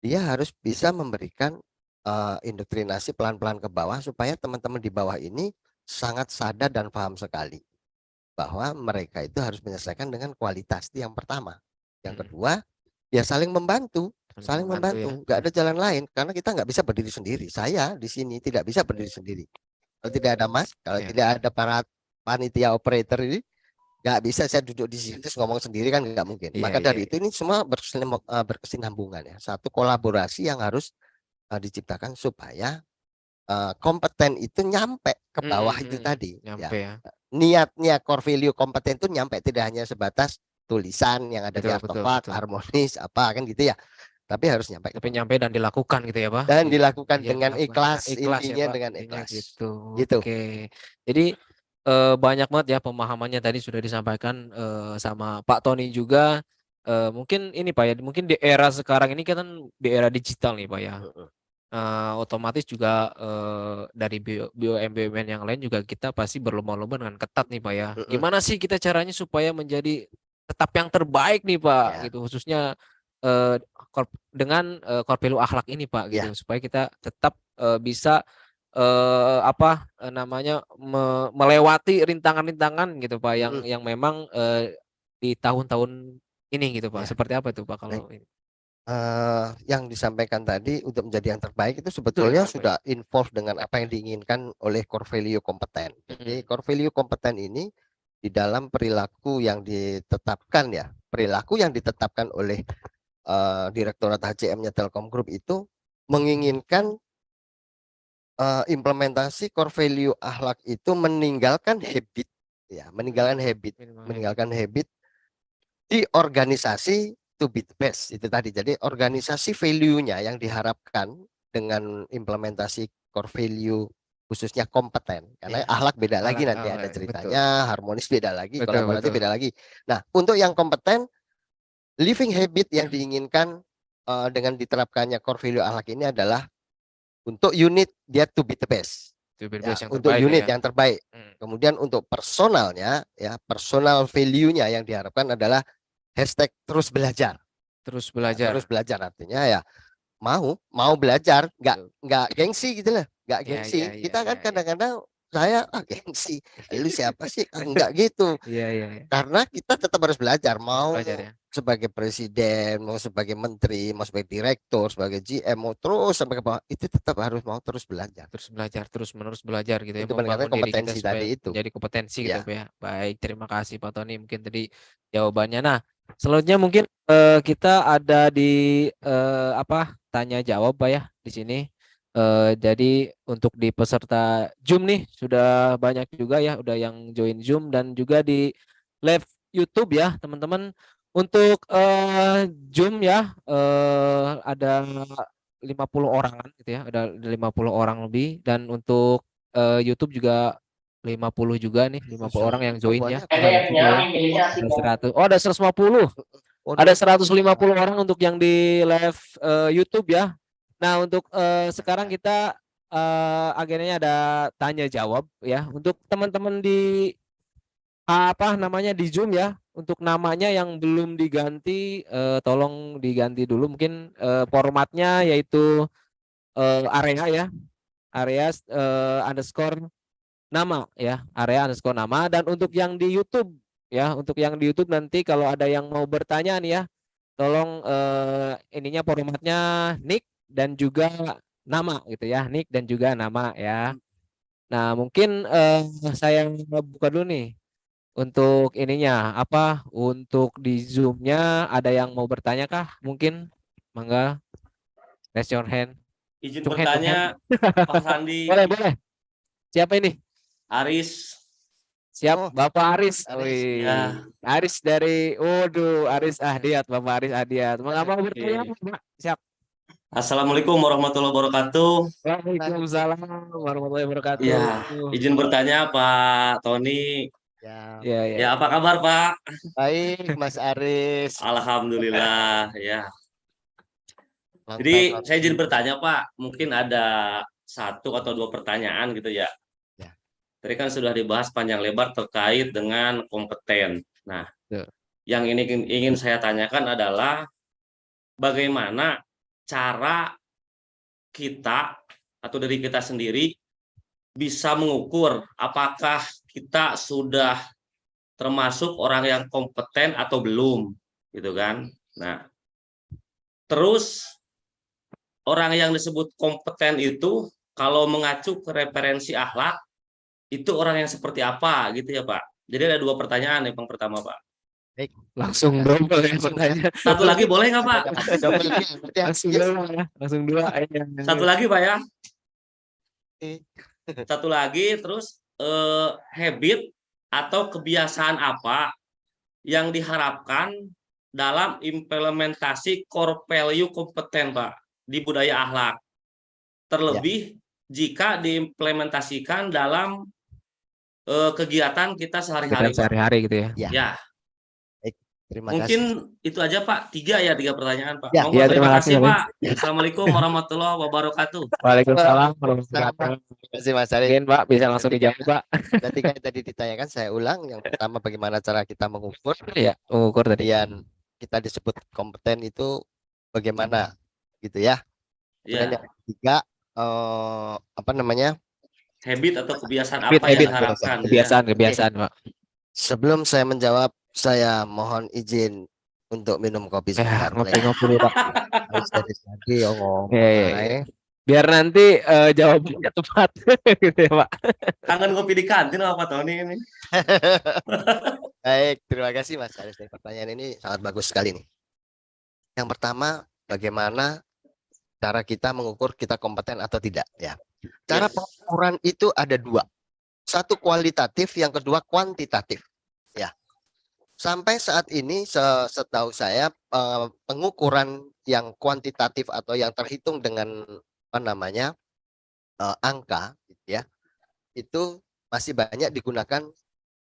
Dia harus bisa memberikan indoktrinasi pelan-pelan ke bawah supaya teman-teman di bawah ini sangat sadar dan paham sekali bahwa mereka itu harus menyelesaikan dengan kualitas. Itu yang pertama. Yang kedua, ya saling membantu. Nggak ada jalan lain karena kita nggak bisa berdiri sendiri. Saya di sini tidak bisa berdiri sendiri. Kalau tidak ada Mas, kalau Ya. tidak ada para panitia operator ini, nggak bisa saya duduk di sini terus ngomong sendiri kan nggak mungkin. Iya, Maka iya, dari iya. itu ini semua berkesinambungan ya. Satu kolaborasi yang harus diciptakan supaya kompeten itu nyampe ke bawah itu tadi. Nyampe ya. Niatnya core value kompeten itu nyampe tidak hanya sebatas tulisan yang ada di Betul, betul, artefak, betul. harmonis apa kan gitu ya. Tapi harus nyampe ke Tapi bawah. nyampe dan dilakukan gitu ya, Pak. Dan dilakukan Iya, dengan dilakukan dengan ikhlas, ikhlas ya, intinya Pak. dengan Intinya ikhlas. gitu. Gitu. Oke. Jadi banyak banget ya pemahamannya tadi sudah disampaikan sama Pak Tony juga. Mungkin ini Pak ya, mungkin di era sekarang ini kan di era digital nih Pak ya. Otomatis juga dari BUMN yang lain juga kita pasti berlomba-lomba dengan ketat nih Pak ya. Gimana sih kita caranya supaya menjadi tetap yang terbaik nih Pak Ya. gitu, khususnya dengan core value akhlak ini Pak gitu, Ya. supaya kita tetap bisa namanya melewati rintangan-rintangan gitu Pak yang memang di tahun-tahun ini gitu Pak. Ya. Seperti apa itu Pak kalau Baik. ini? Yang disampaikan tadi untuk menjadi yang terbaik itu Betul, sebetulnya yang terbaik. sudah involve dengan apa yang diinginkan oleh core value kompeten. Jadi core value kompeten ini di dalam perilaku yang ditetapkan ya, perilaku yang ditetapkan oleh Direktorat HCM-nya Telkom Group itu menginginkan implementasi core value akhlak itu meninggalkan habit ya, meninggalkan habit di organisasi to be the best itu tadi. Jadi organisasi value-nya yang diharapkan dengan implementasi core value khususnya kompeten, karena akhlak beda lagi nanti ada ceritanya, harmonis beda lagi, kolaboratif beda lagi. Nah, untuk yang kompeten, living habit yang diinginkan dengan diterapkannya core value akhlak ini adalah untuk unit dia to be the best. Ya, untuk unit yang terbaik. Kemudian untuk personalnya ya, personal value-nya yang diharapkan adalah hashtag terus belajar. Terus belajar. Terus belajar artinya ya mau belajar, nggak gengsi gitu lah, nggak gengsi. Kita kan kadang-kadang saya gengsi, lu siapa sih? Enggak gitu. Karena kita tetap harus belajar, mau sebagai presiden, mau sebagai menteri, mau sebagai direktur, sebagai GM, mau terus sampai ke bawah, itu tetap harus mau terus belajar. Terus belajar, terus menerus belajar gitu ya, Itu membangun diri kita kompetensi supaya tadi itu. menjadi kompetensi gitu ya. Baik, terima kasih Pak Tony mungkin tadi jawabannya. Nah, selanjutnya mungkin kita ada di tanya jawab Pak ya di sini. Jadi untuk di peserta Zoom nih sudah banyak juga ya, udah yang join Zoom dan juga di live YouTube ya teman-teman. Untuk Zoom ya ada 50 orangan gitu ya, ada 50 orang lebih, dan untuk YouTube juga 50 juga nih, 50 orang yang join ya. Ada 100. Oh, ada 150. Ada 150 orang untuk yang di live YouTube ya. Nah, untuk sekarang kita agendanya ada tanya jawab ya. Untuk teman-teman di di Zoom ya, untuk namanya yang belum diganti tolong diganti dulu, mungkin formatnya yaitu area ya, area underscore nama ya, area underscore nama. Dan untuk yang di YouTube ya, untuk yang di YouTube nanti kalau ada yang mau bertanya nih ya, tolong ininya formatnya nick dan juga nama gitu ya, nick dan juga nama ya. Nah, mungkin saya buka dulu nih. Untuk ininya untuk di Zoom-nya ada yang mau bertanya kah? Mungkin mangga raise your hand. Izin bertanya Pak Sandi. Boleh. Siapa ini? Aris. Siap, Bapak Aris. Ya. Aris dari Aris Ahdiat, Bapak Aris Ahdiat. Mau bertanya Pak? Siap. Assalamualaikum warahmatullahi wabarakatuh. Waalaikumsalam warahmatullahi wabarakatuh. Ya, izin bertanya Pak Tony. Ya, apa kabar Pak? Baik, Mas Aris. Alhamdulillah ya. Jadi saya izin bertanya Pak, mungkin ada 1 atau 2 pertanyaan gitu ya. Tadi kan sudah dibahas panjang lebar terkait dengan kompeten. Nah, yang ini ingin saya tanyakan adalah bagaimana cara kita atau dari kita sendiri bisa mengukur apakah kita sudah termasuk orang yang kompeten atau belum, gitu kan? Nah, terus orang yang disebut kompeten itu kalau mengacu ke referensi akhlak itu orang yang seperti apa gitu ya Pak. Jadi ada 2 pertanyaan yang pertama Pak. Baik. Langsung double ya Langsung pertanyaan. Satu lagi boleh nggak Pak? Double nih, berarti ya. Langsung Yes. double ya. Langsung 2. Satu lagi Pak ya. Oke. Satu lagi terus habit atau kebiasaan apa yang diharapkan dalam implementasi core value kompeten Pak di budaya akhlak. Terlebih jika diimplementasikan dalam kegiatan kita sehari-hari Pak. Sehari-hari gitu ya. Ya, Terima mungkin kasih. itu aja Pak. 3 pertanyaan Pak. Ya, Monggo, ya, terima terima kasih kasih, Pak. Assalamualaikum warahmatullahi wabarakatuh. Waalaikumsalam warahmatullahi wabarakatuh. Terima kasih Mas Arif. Mungkin Pak bisa langsung dijawab Pak. Ketika tadi ditanyakan saya ulang, yang pertama bagaimana cara kita mengukur, Ya, mengukur tadi. kemudian kita disebut kompeten itu bagaimana gitu ya. Kemudian Ya, yang ketiga apa namanya? habit atau kebiasaan Habit, apa yang habit. diharapkan gitu ya. Kebiasaan Pak. Sebelum saya menjawab, saya mohon izin untuk minum kopi sebentar. Ngopi-ngopi dulu Pak. Harus dari tadi ngomong. Ya. Biar nanti jawabannya tepat gitu ya Pak. Kangen ngopi di kantin apa Tony ini? Baik, terima kasih Mas Aris. Pertanyaan ini sangat bagus sekali nih. Yang pertama, bagaimana cara kita mengukur kita kompeten atau tidak ya. Cara pengukuran itu ada 2. Satu kualitatif, yang kedua kuantitatif. Ya. Sampai saat ini setahu saya pengukuran yang kuantitatif atau yang terhitung dengan apa namanya angka gitu ya. Itu masih banyak digunakan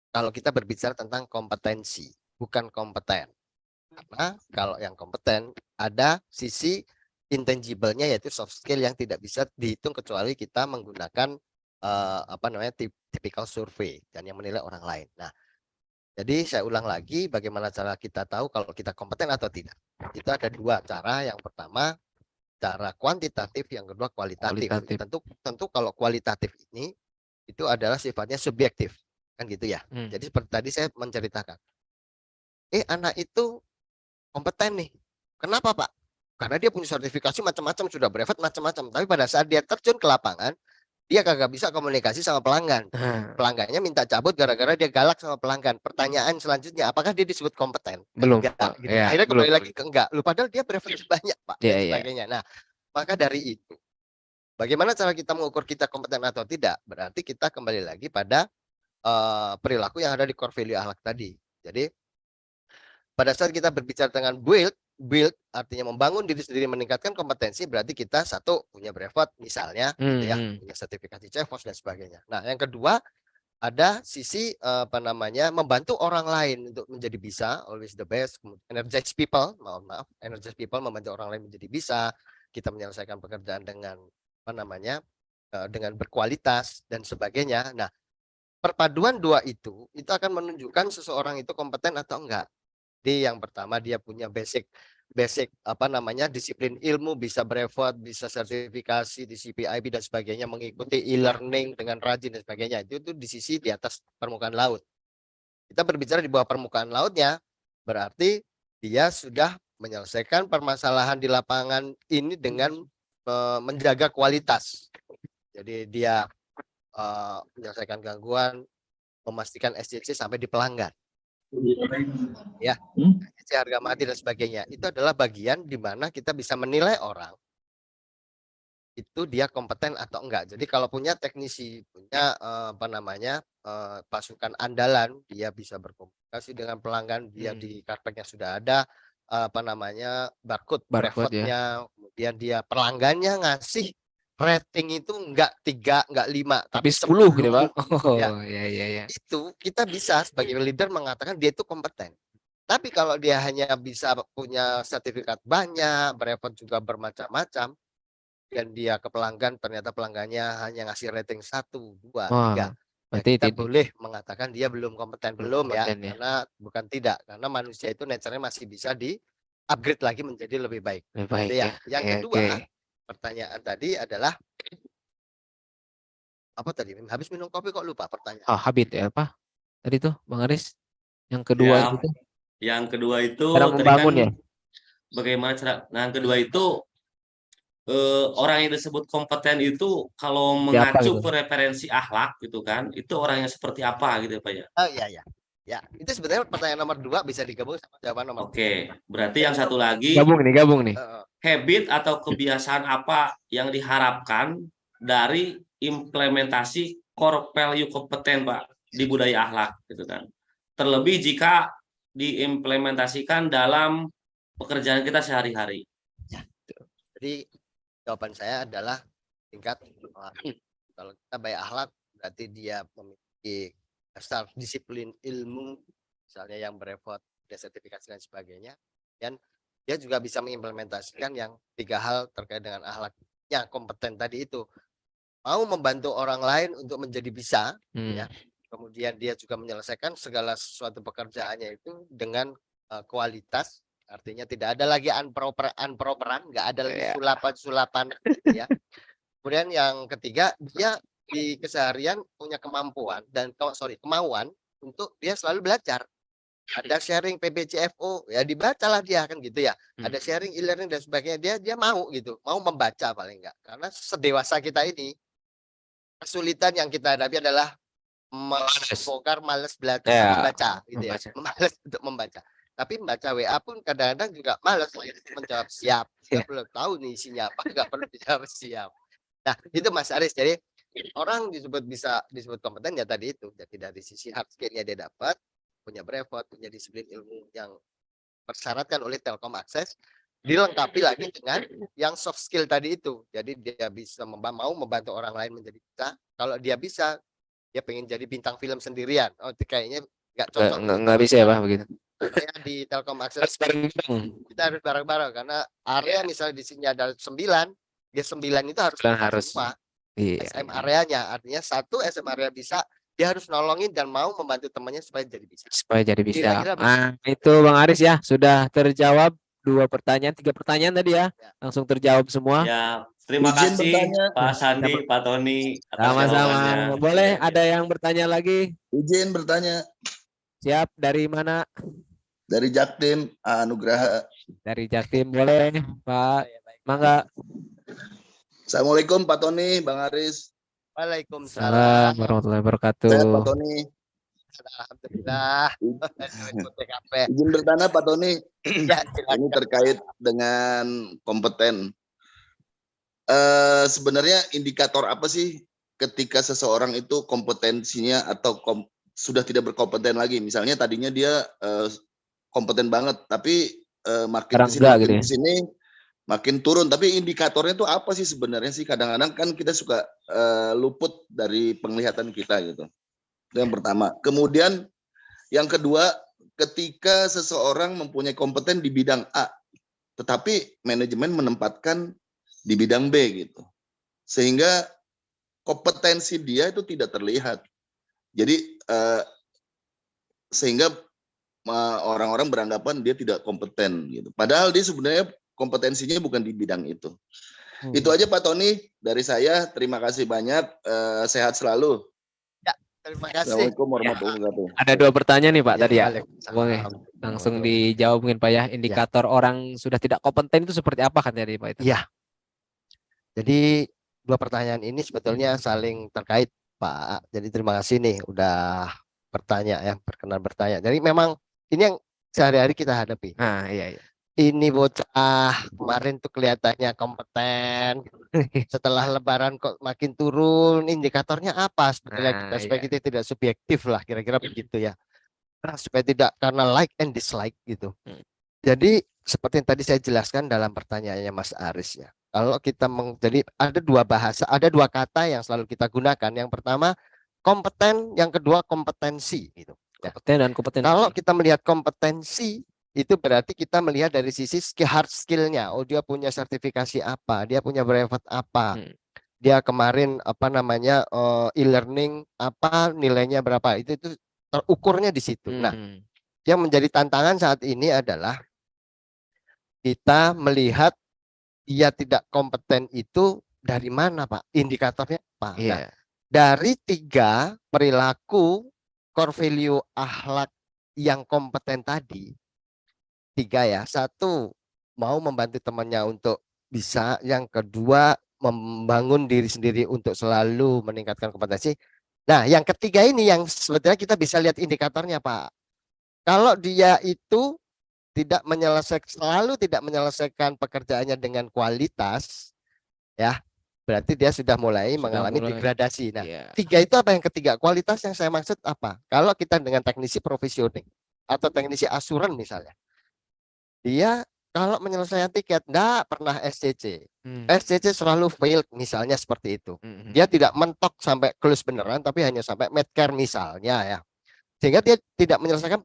kalau kita berbicara tentang kompetensi, bukan kompeten. Karena kalau yang kompeten ada sisi intangible-nya yaitu soft skill yang tidak bisa dihitung kecuali kita menggunakan apa namanya typical survey dan yang menilai orang lain. Nah, jadi saya ulang lagi bagaimana cara kita tahu kalau kita kompeten atau tidak. Itu ada 2 cara. Yang pertama cara kuantitatif, yang kedua kualitatif. Tentu kalau kualitatif ini itu adalah sifatnya subjektif kan gitu ya. Jadi seperti tadi saya menceritakan. Anak itu kompeten nih. Kenapa Pak? Karena dia punya sertifikasi macam-macam, sudah brevet macam-macam. Tapi pada saat dia terjun ke lapangan, dia kagak bisa komunikasi sama pelanggan. Pelanggannya minta cabut gara-gara dia galak sama pelanggan. Pertanyaan selanjutnya, apakah dia disebut kompeten? Belum. Enggak, gitu. Ya, akhirnya kembali belum. lagi ke enggak. Lu padahal dia brevet banyak Pak dan sebagainya. Nah, maka dari itu, bagaimana cara kita mengukur kita kompeten atau tidak? Berarti kita kembali lagi pada perilaku yang ada di core value akhlak tadi. Jadi pada saat kita berbicara dengan build artinya membangun diri sendiri, meningkatkan kompetensi, berarti kita satu punya brevet misalnya gitu ya, punya sertifikasi CEFOS dan sebagainya. Nah, yang kedua ada sisi apa namanya membantu orang lain untuk menjadi bisa, always the best, energize people, energize people, membantu orang lain menjadi bisa, kita menyelesaikan pekerjaan dengan apa namanya dengan berkualitas dan sebagainya. Nah, perpaduan 2 itu akan menunjukkan seseorang itu kompeten atau enggak. Jadi yang pertama dia punya basic apa namanya disiplin ilmu, bisa brevet, bisa sertifikasi di CPIB dan sebagainya, mengikuti e-learning dengan rajin dan sebagainya. Itu di sisi di atas permukaan laut. Kita berbicara di bawah permukaan lautnya, berarti dia sudah menyelesaikan permasalahan di lapangan ini dengan menjaga kualitas. Jadi dia menyelesaikan gangguan, memastikan SCC sampai di pelanggan. Ya, harga mati dan sebagainya. Itu adalah bagian di mana kita bisa menilai orang itu dia kompeten atau enggak. Jadi kalau punya teknisi, punya apa namanya pasukan andalan, dia bisa berkomunikasi dengan pelanggan, dia di karpetnya sudah ada apa namanya barcode brevetnya, kemudian dia pelanggannya ngasih rating itu enggak 3, enggak 5, tapi 10 gitu Pak. Ya. Itu kita bisa sebagai leader mengatakan dia itu kompeten. Tapi kalau dia hanya bisa punya sertifikat banyak, brevet juga bermacam-macam, dan dia ke pelanggan ternyata pelanggannya hanya ngasih rating 1, 2, 3. Ya kita boleh mengatakan dia belum kompeten, karena bukan tidak, karena manusia itu nature-nya masih bisa di upgrade lagi menjadi lebih baik. Ya. Yang kedua, pertanyaan tadi adalah apa tadi? Habis minum kopi kok lupa pertanyaan. Habit ya apa? Tadi tuh Bang Aris. Yang kedua ya, itu. Yang kedua itu cara membangun ya. Bagaimana cara? Nah, yang kedua itu orang yang disebut kompeten itu kalau Siapa mengacu gitu? ke referensi akhlak gitu kan, itu orang yang seperti apa gitu Pak ya? Oh iya ya. Ya, itu sebenarnya pertanyaan nomor 2 bisa digabung sama jawaban nomor 3. Oke, berarti yang Jadi satu lagi, Gabung nih. habit atau kebiasaan apa yang diharapkan dari implementasi core value kompeten Pak di budaya akhlak gitu kan. Terlebih jika diimplementasikan dalam pekerjaan kita sehari-hari. ya. Jadi jawaban saya adalah tingkat kalau kita baik akhlak berarti dia memiliki dasar disiplin ilmu misalnya yang berekspor, dia sertifikasi dan sebagainya, dan dia juga bisa mengimplementasikan yang 3 hal terkait dengan akhlaknya kompeten tadi itu, mau membantu orang lain untuk menjadi bisa, ya. Kemudian dia juga menyelesaikan segala sesuatu pekerjaannya itu dengan kualitas, artinya tidak ada lagi unproperan, nggak ada lagi sulapan ya. Kemudian yang ketiga, dia di keseharian punya kemampuan dan kemauan untuk dia selalu belajar. Ada sharing PBCFO, ya dibacalah dia kan gitu ya. Ada sharing e-learning dan sebagainya, dia mau gitu, mau membaca paling enggak. Karena sedewasa kita ini, kesulitan yang kita hadapi adalah males belajar membaca gitu ya. Males untuk membaca. Tapi membaca WA pun kadang-kadang juga males menjawab siap. Nggak perlu tahu nih isinya apa, nggak perlu dijawab siap. Nah, itu Mas Aris. Jadi orang disebut kompeten ya tadi itu. Jadi dari sisi hard skill-nya dia dapat, punya brevet, punya disiplin ilmu yang persyaratkan oleh Telkom Akses, dilengkapi lagi dengan yang soft skill tadi itu. Jadi dia bisa mau membantu orang lain menjadi bisa. Kalau dia bisa, dia pengen jadi bintang film sendirian. Oh, itu kayaknya nggak cocok. Nggak bisa ya Pak begitu. Saya di Telkom Akses kita harus bareng-bareng karena area misalnya di sini ada 9, dia 9 itu harus semua. SM areanya, artinya satu SM area bisa, dia harus nolongin dan mau membantu temannya supaya jadi bisa. Kira-kira itu Bang Aris ya, sudah terjawab 2 pertanyaan, 3 pertanyaan tadi ya. Langsung terjawab semua. Ya, terima kasih Pak Sandi, Pak Tony atas sama-sama. Boleh ada yang bertanya lagi? Izin bertanya. Siap, dari mana? Dari Jaktim Anugraha. Dari Jaktim, boleh Pak. Mangga. Assalamualaikum Pak Tony, Bang Aris. Waalaikumsalam warahmatullahi wabarakatuh. Sehat Pak Tony. Alhamdulillah. Izin bertanya Pak Tony. Ya, ini terkait dengan kompeten. Sebenarnya indikator apa sih ketika seseorang itu kompetensinya atau sudah tidak berkompeten lagi? Misalnya tadinya dia kompeten banget, tapi makin kesini makin turun. Tapi indikatornya itu apa sih sebenarnya sih? Kadang-kadang kan kita suka luput dari penglihatan kita gitu. Itu yang pertama. Kemudian yang kedua, ketika seseorang mempunyai kompeten di bidang A, tetapi manajemen menempatkan di bidang B gitu, sehingga kompetensi dia itu tidak terlihat. Jadi sehingga orang-orang beranggapan dia tidak kompeten gitu. Padahal dia sebenarnya kompetensinya bukan di bidang itu. Itu aja Pak Tony dari saya. Terima kasih banyak. Sehat selalu. Ya, terima kasih. Assalamualaikum warahmatullahi wabarakatuh. Ada 2 pertanyaan nih Pak tadi ya. Boleh. Langsung dijawab mungkin Pak ya. Indikator orang sudah tidak kompeten itu seperti apa kan tadi Pak itu? Iya. Jadi 2 pertanyaan ini sebetulnya saling terkait Pak. Jadi terima kasih nih udah bertanya ya, berkenan bertanya. Jadi memang ini yang sehari-hari kita hadapi. Iya. Ini bocah kemarin tuh kelihatannya kompeten, setelah lebaran kok makin turun, indikatornya apa sebetulnya kita supaya kita tidak subjektif lah, kira-kira begitu ya. Nah, supaya tidak karena like and dislike gitu. Jadi seperti yang tadi saya jelaskan dalam pertanyaannya Mas Aris ya. Kalau kita jadi ada 2 bahasa, ada 2 kata yang selalu kita gunakan. Yang pertama kompeten, yang kedua kompetensi gitu. Kompeten dan kompetensi. Kalau kita melihat kompetensi itu berarti kita melihat dari sisi hard skill-nya. Oh, dia punya sertifikasi apa, dia punya brevet apa, dia kemarin apa namanya e-learning apa, nilainya berapa, itu terukurnya di situ. Nah, yang menjadi tantangan saat ini adalah kita melihat dia tidak kompeten itu dari mana Pak, indikatornya apa. Nah, dari 3 perilaku core value akhlak yang kompeten tadi, 3 ya. 1, mau membantu temannya untuk bisa. Yang kedua, membangun diri sendiri untuk selalu meningkatkan kompetensi. Nah, yang ketiga ini yang sebetulnya kita bisa lihat indikatornya, Pak. Kalau dia itu selalu tidak menyelesaikan pekerjaannya dengan kualitas, ya, berarti dia sudah mulai mengalami degradasi. Nah, tiga itu apa yang ketiga? Kualitas yang saya maksud apa? Kalau kita dengan teknisi provisioning atau teknisi asuran misalnya, dia kalau menyelesaikan tiket enggak pernah SCC. SCC selalu failed misalnya seperti itu. Dia tidak mentok sampai close beneran, tapi hanya sampai medcare misalnya ya. Sehingga dia tidak menyelesaikan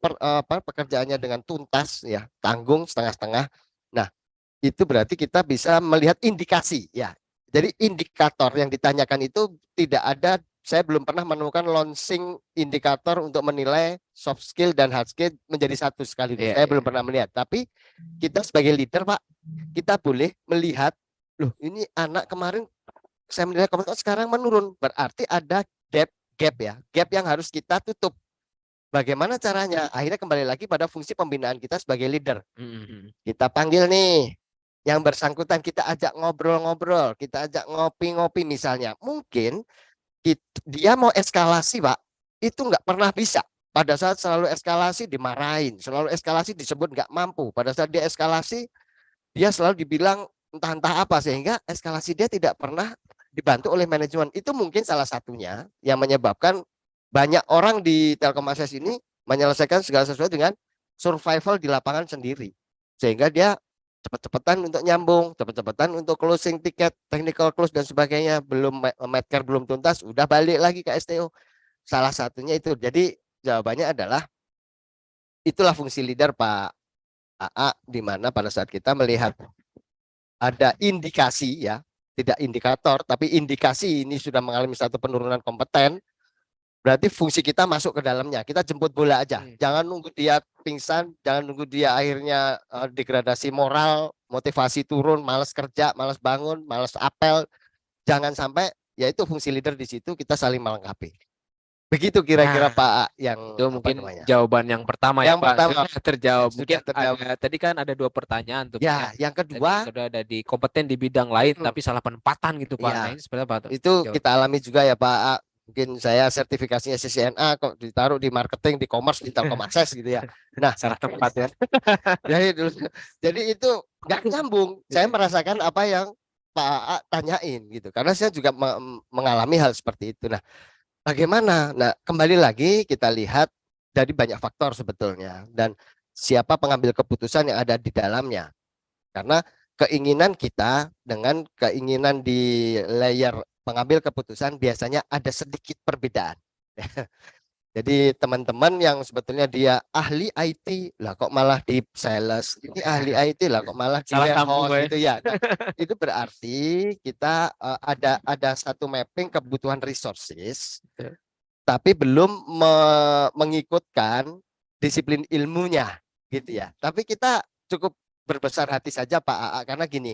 pekerjaannya dengan tuntas ya, tanggung setengah-setengah. Nah, itu berarti kita bisa melihat indikasi ya. Jadi indikator yang ditanyakan itu tidak ada, saya belum pernah menemukan launching indikator untuk menilai soft skill dan hard skill menjadi satu sekaligus. Saya belum pernah melihat. Tapi kita sebagai leader, Pak, kita boleh melihat, loh ini anak kemarin saya menilai kompetensi sekarang menurun. Berarti ada gap ya, gap yang harus kita tutup. Bagaimana caranya? Akhirnya kembali lagi pada fungsi pembinaan kita sebagai leader. Kita panggil nih yang bersangkutan, kita ajak ngobrol-ngobrol, kita ajak ngopi-ngopi misalnya. Mungkin dia mau eskalasi, Pak, itu nggak pernah bisa. Pada saat selalu eskalasi dimarahin, selalu eskalasi disebut nggak mampu. Pada saat dia eskalasi, dia selalu dibilang entah-entah apa, sehingga eskalasi dia tidak pernah dibantu oleh manajemen. Itu mungkin salah satunya yang menyebabkan banyak orang di Telkom Akses ini menyelesaikan segala sesuatu dengan survival di lapangan sendiri. Sehingga dia cepat-cepatan untuk nyambung, cepat-cepatan untuk closing tiket, technical close dan sebagainya, belum medcare belum tuntas, udah balik lagi ke STO. Salah satunya itu. Jadi jawabannya adalah itulah fungsi leader Pak AA, di mana pada saat kita melihat ada indikasi ya, tidak indikator, tapi indikasi ini sudah mengalami satu penurunan kompeten, berarti fungsi kita masuk ke dalamnya. Kita jemput bola aja. Jangan nunggu dia pingsan, jangan nunggu dia akhirnya degradasi moral, motivasi turun, malas kerja, malas bangun, malas apel. Jangan sampai, ya itu fungsi leader di situ, kita saling melengkapi. Begitu kira-kira Pak yang itu mungkin jawaban yang pertama ya, Pak. Sudah terjawab. Mungkin tadi kan ada 2 pertanyaan tuh, ya. Yang kedua sudah ada di kompeten di bidang lain tapi salah penempatan gitu, Pak. Ya, nah, ini seperti apa tuh? Itu kita alami juga ya, Pak. Mungkin saya sertifikasinya CCNA kok ditaruh di marketing, di commerce, di Telkom Akses gitu ya. Nah, salah tempat ya. Jadi itu nggak nyambung. Saya merasakan apa yang Pak AA tanyain gitu. Karena saya juga mengalami hal seperti itu. Nah, bagaimana? Nah, kembali lagi kita lihat dari banyak faktor sebetulnya, dan siapa pengambil keputusan yang ada di dalamnya. Karena keinginan kita dengan keinginan di layer pengambil keputusan biasanya ada sedikit perbedaan. Jadi teman-teman yang sebetulnya dia ahli IT lah kok malah di sales, ini ahli IT lah kok malah di warehouse gitu ya. Nah, itu berarti kita ada satu mapping kebutuhan resources, tapi belum mengikutkan disiplin ilmunya gitu ya. Tapi kita cukup berbesar hati saja Pak AA, karena gini,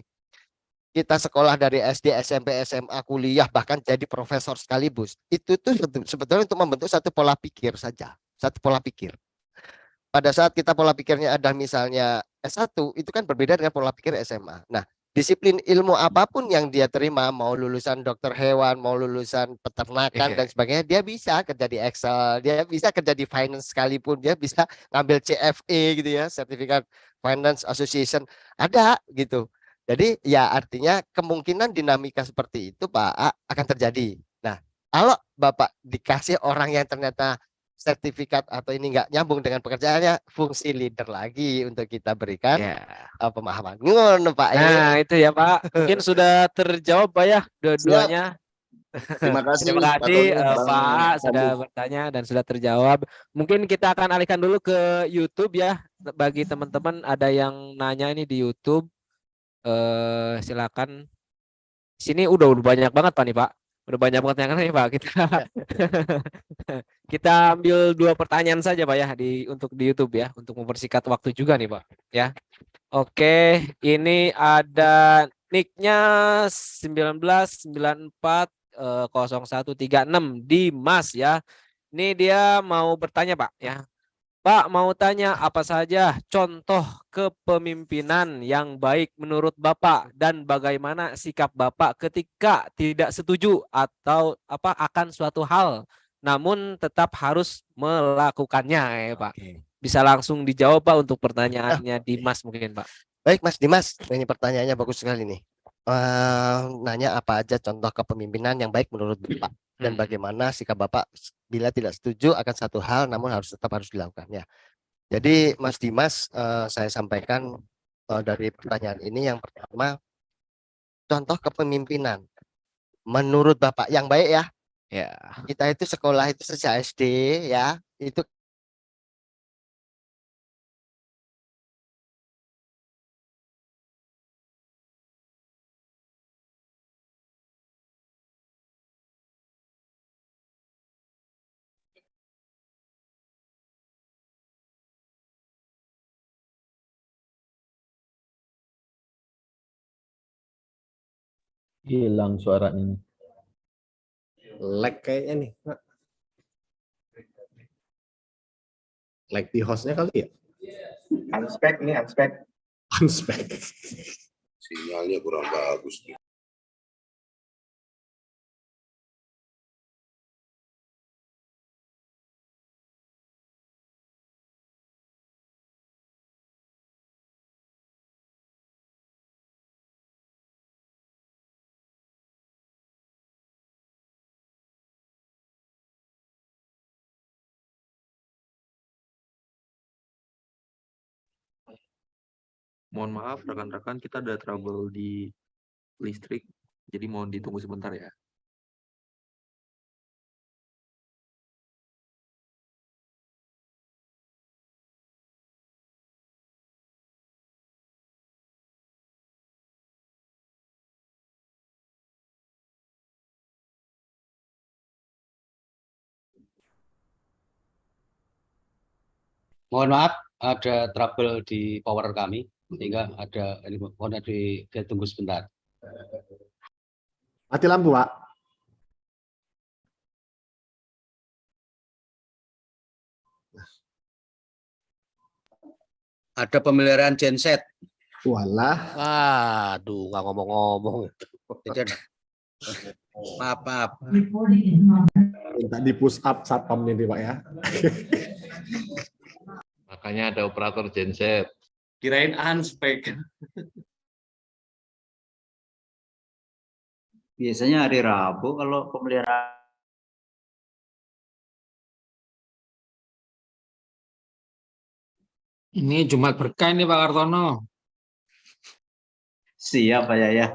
kita sekolah dari SD, SMP, SMA, kuliah, bahkan jadi profesor sekaligus, itu tuh sebetulnya untuk membentuk satu pola pikir saja, satu pola pikir. Pada saat kita pola pikirnya ada misalnya S1, itu kan berbeda dengan pola pikir SMA. Nah, disiplin ilmu apapun yang dia terima, mau lulusan dokter hewan, mau lulusan peternakan dan sebagainya, dia bisa kerja di Excel, dia bisa kerja di finance sekalipun, dia bisa ngambil CFA gitu ya, Certificate Finance Association, ada gitu. Jadi ya artinya kemungkinan dinamika seperti itu Pak akan terjadi. Nah, kalau Bapak dikasih orang yang ternyata sertifikat atau ini nggak nyambung dengan pekerjaannya, fungsi leader lagi untuk kita berikan pemahaman. Ngono Pak. Nah, itu ya Pak. Mungkin sudah terjawab Pak ya dua-duanya. Terima kasih, Terima kasih Pak Sandi. sudah bertanya dan sudah terjawab. Mungkin kita akan alihkan dulu ke YouTube ya. Bagi teman-teman ada yang nanya ini di YouTube. Silakan. Sini udah banyak banget Pak nih Pak. Udah banyak banget yang nih Pak. Kita ambil 2 pertanyaan saja Pak ya untuk di YouTube ya, untuk mempersingkat waktu juga nih Pak ya. Oke, ini ada nicknya 19940136 Dimas ya. Ini dia mau bertanya Pak ya. Pak, mau tanya apa saja contoh kepemimpinan yang baik menurut Bapak dan bagaimana sikap Bapak ketika tidak setuju atau akan suatu hal, namun tetap harus melakukannya, ya Pak. Bisa langsung dijawab Pak untuk pertanyaannya Dimas mungkin Pak. Baik Mas Dimas, ini pertanyaannya bagus sekali nih. Nanya apa aja contoh kepemimpinan yang baik menurut Bapak dan bagaimana sikap Bapak bila tidak setuju akan satu hal namun tetap harus dilakukan ya. Jadi Mas Dimas, saya sampaikan dari pertanyaan ini yang pertama, contoh kepemimpinan menurut Bapak yang baik ya. Ya. Kita itu sekolah itu sejak SD ya, itu hilang suaranya nih. Lag kayaknya nih. Lag di hostnya kali ya? Unspec nih, unspec. Unspec. Sinyalnya kurang bagus. Mohon maaf rekan-rekan, kita ada trouble di listrik, jadi mohon ditunggu sebentar ya. Mohon maaf, ada trouble di power kami, sehingga mohon ditunggu sebentar. Mati lampu, Pak. Ada pemeliharaan genset. Walah. Waduh, nggak ngomong-ngomong. Maaf. Minta di push up satpam ini, Pak ya. Makanya ada operator genset. Kirain unspec. Biasanya hari Rabu kalau pemeliharaan. Ini Jumat berkah ini Pak Kartono. Siap Pak Yaya.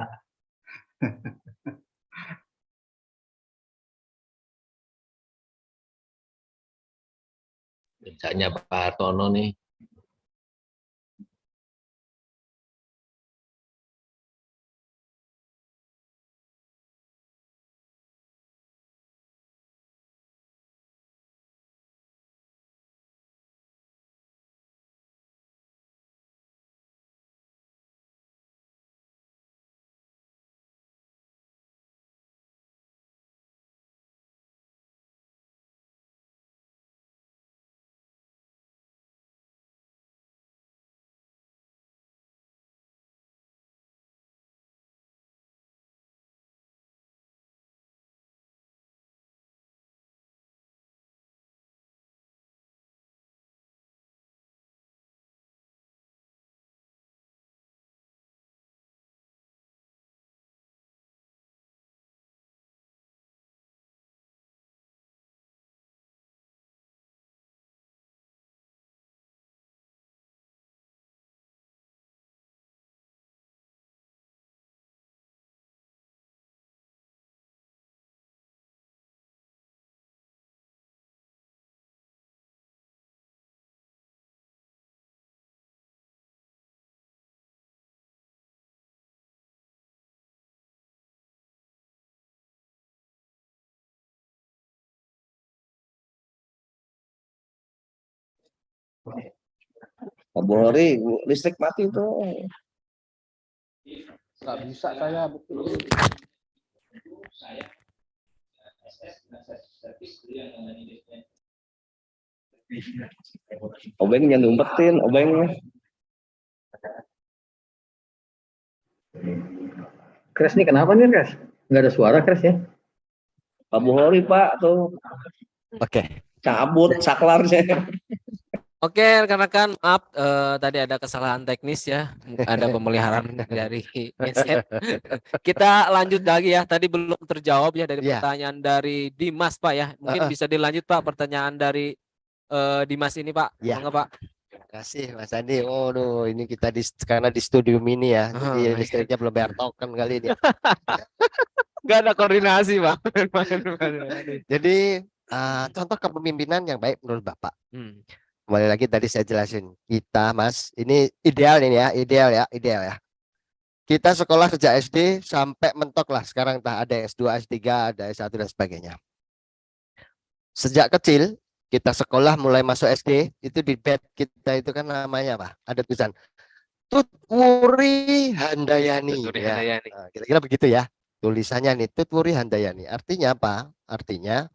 Kerjanya Pak Hartono nih. Boleh, listrik mati tuh. Nggak bisa saya, betul. Obeng jangan diumpetin, Obeng. Kres nih kenapa nih Kres? Nggak ada suara Kres ya? Pak Buhori Pak tuh. Oke. Cabut saklarnya. Oke, rekan-rekan, maaf tadi ada kesalahan teknis ya, ada pemeliharaan dari headset. Kita lanjut lagi ya, tadi belum terjawab ya dari pertanyaan dari Dimas Pak ya, mungkin bisa dilanjut Pak pertanyaan dari Dimas ini Pak, monggo Pak. Terima kasih Mas Andi. Oh, ini kita karena di studio mini ya, jadi listriknya belum bayar token kali ini. Gak ada koordinasi Pak. Jadi contoh kepemimpinan yang baik menurut Bapak. Kembali lagi tadi saya jelasin, kita Mas, ini ideal ya. Kita sekolah sejak SD sampai mentok lah, sekarang entah ada S2, S3, ada S1 dan sebagainya. Sejak kecil kita sekolah mulai masuk SD, itu di bed kita itu kan namanya apa? Ada tulisan Tutwuri Handayani. Kira-kira begitu ya. Tulisannya nih Tutwuri Handayani. Artinya apa? Artinya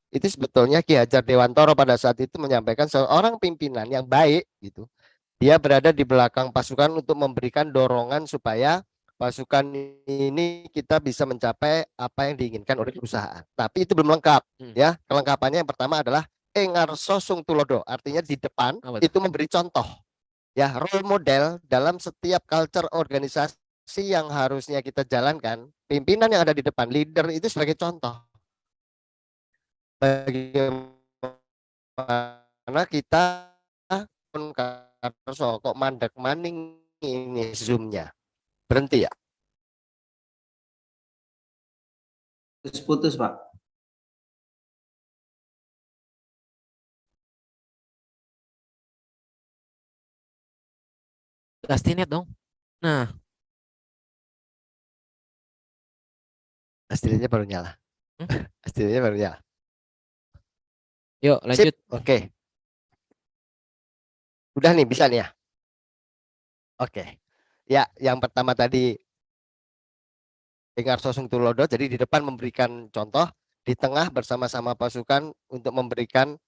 itu sebetulnya Ki Hajar Dewantoro pada saat itu menyampaikan seorang pimpinan yang baik gitu. Dia berada di belakang pasukan untuk memberikan dorongan supaya pasukan ini kita bisa mencapai apa yang diinginkan oleh perusahaan. Tapi itu belum lengkap ya. Kelengkapannya yang pertama adalah Engarso Sung Tulodo. Artinya di depan itu memberi contoh. Ya, role model dalam setiap culture organisasi yang harusnya kita jalankan. Pimpinan yang ada di depan, leader itu sebagai contoh. Bagaimana kita kok mandek maning ini zoomnya berhenti ya? Putus Pak. Pastinya dong. Nah, Aslinya baru nyala. Aslinya baru nyala. Yuk lanjut. Oke. Udah nih, bisa nih ya. Oke. Ya, yang pertama tadi Engarso Sung Tulodo, jadi di depan memberikan contoh, di tengah bersama-sama pasukan untuk memberikan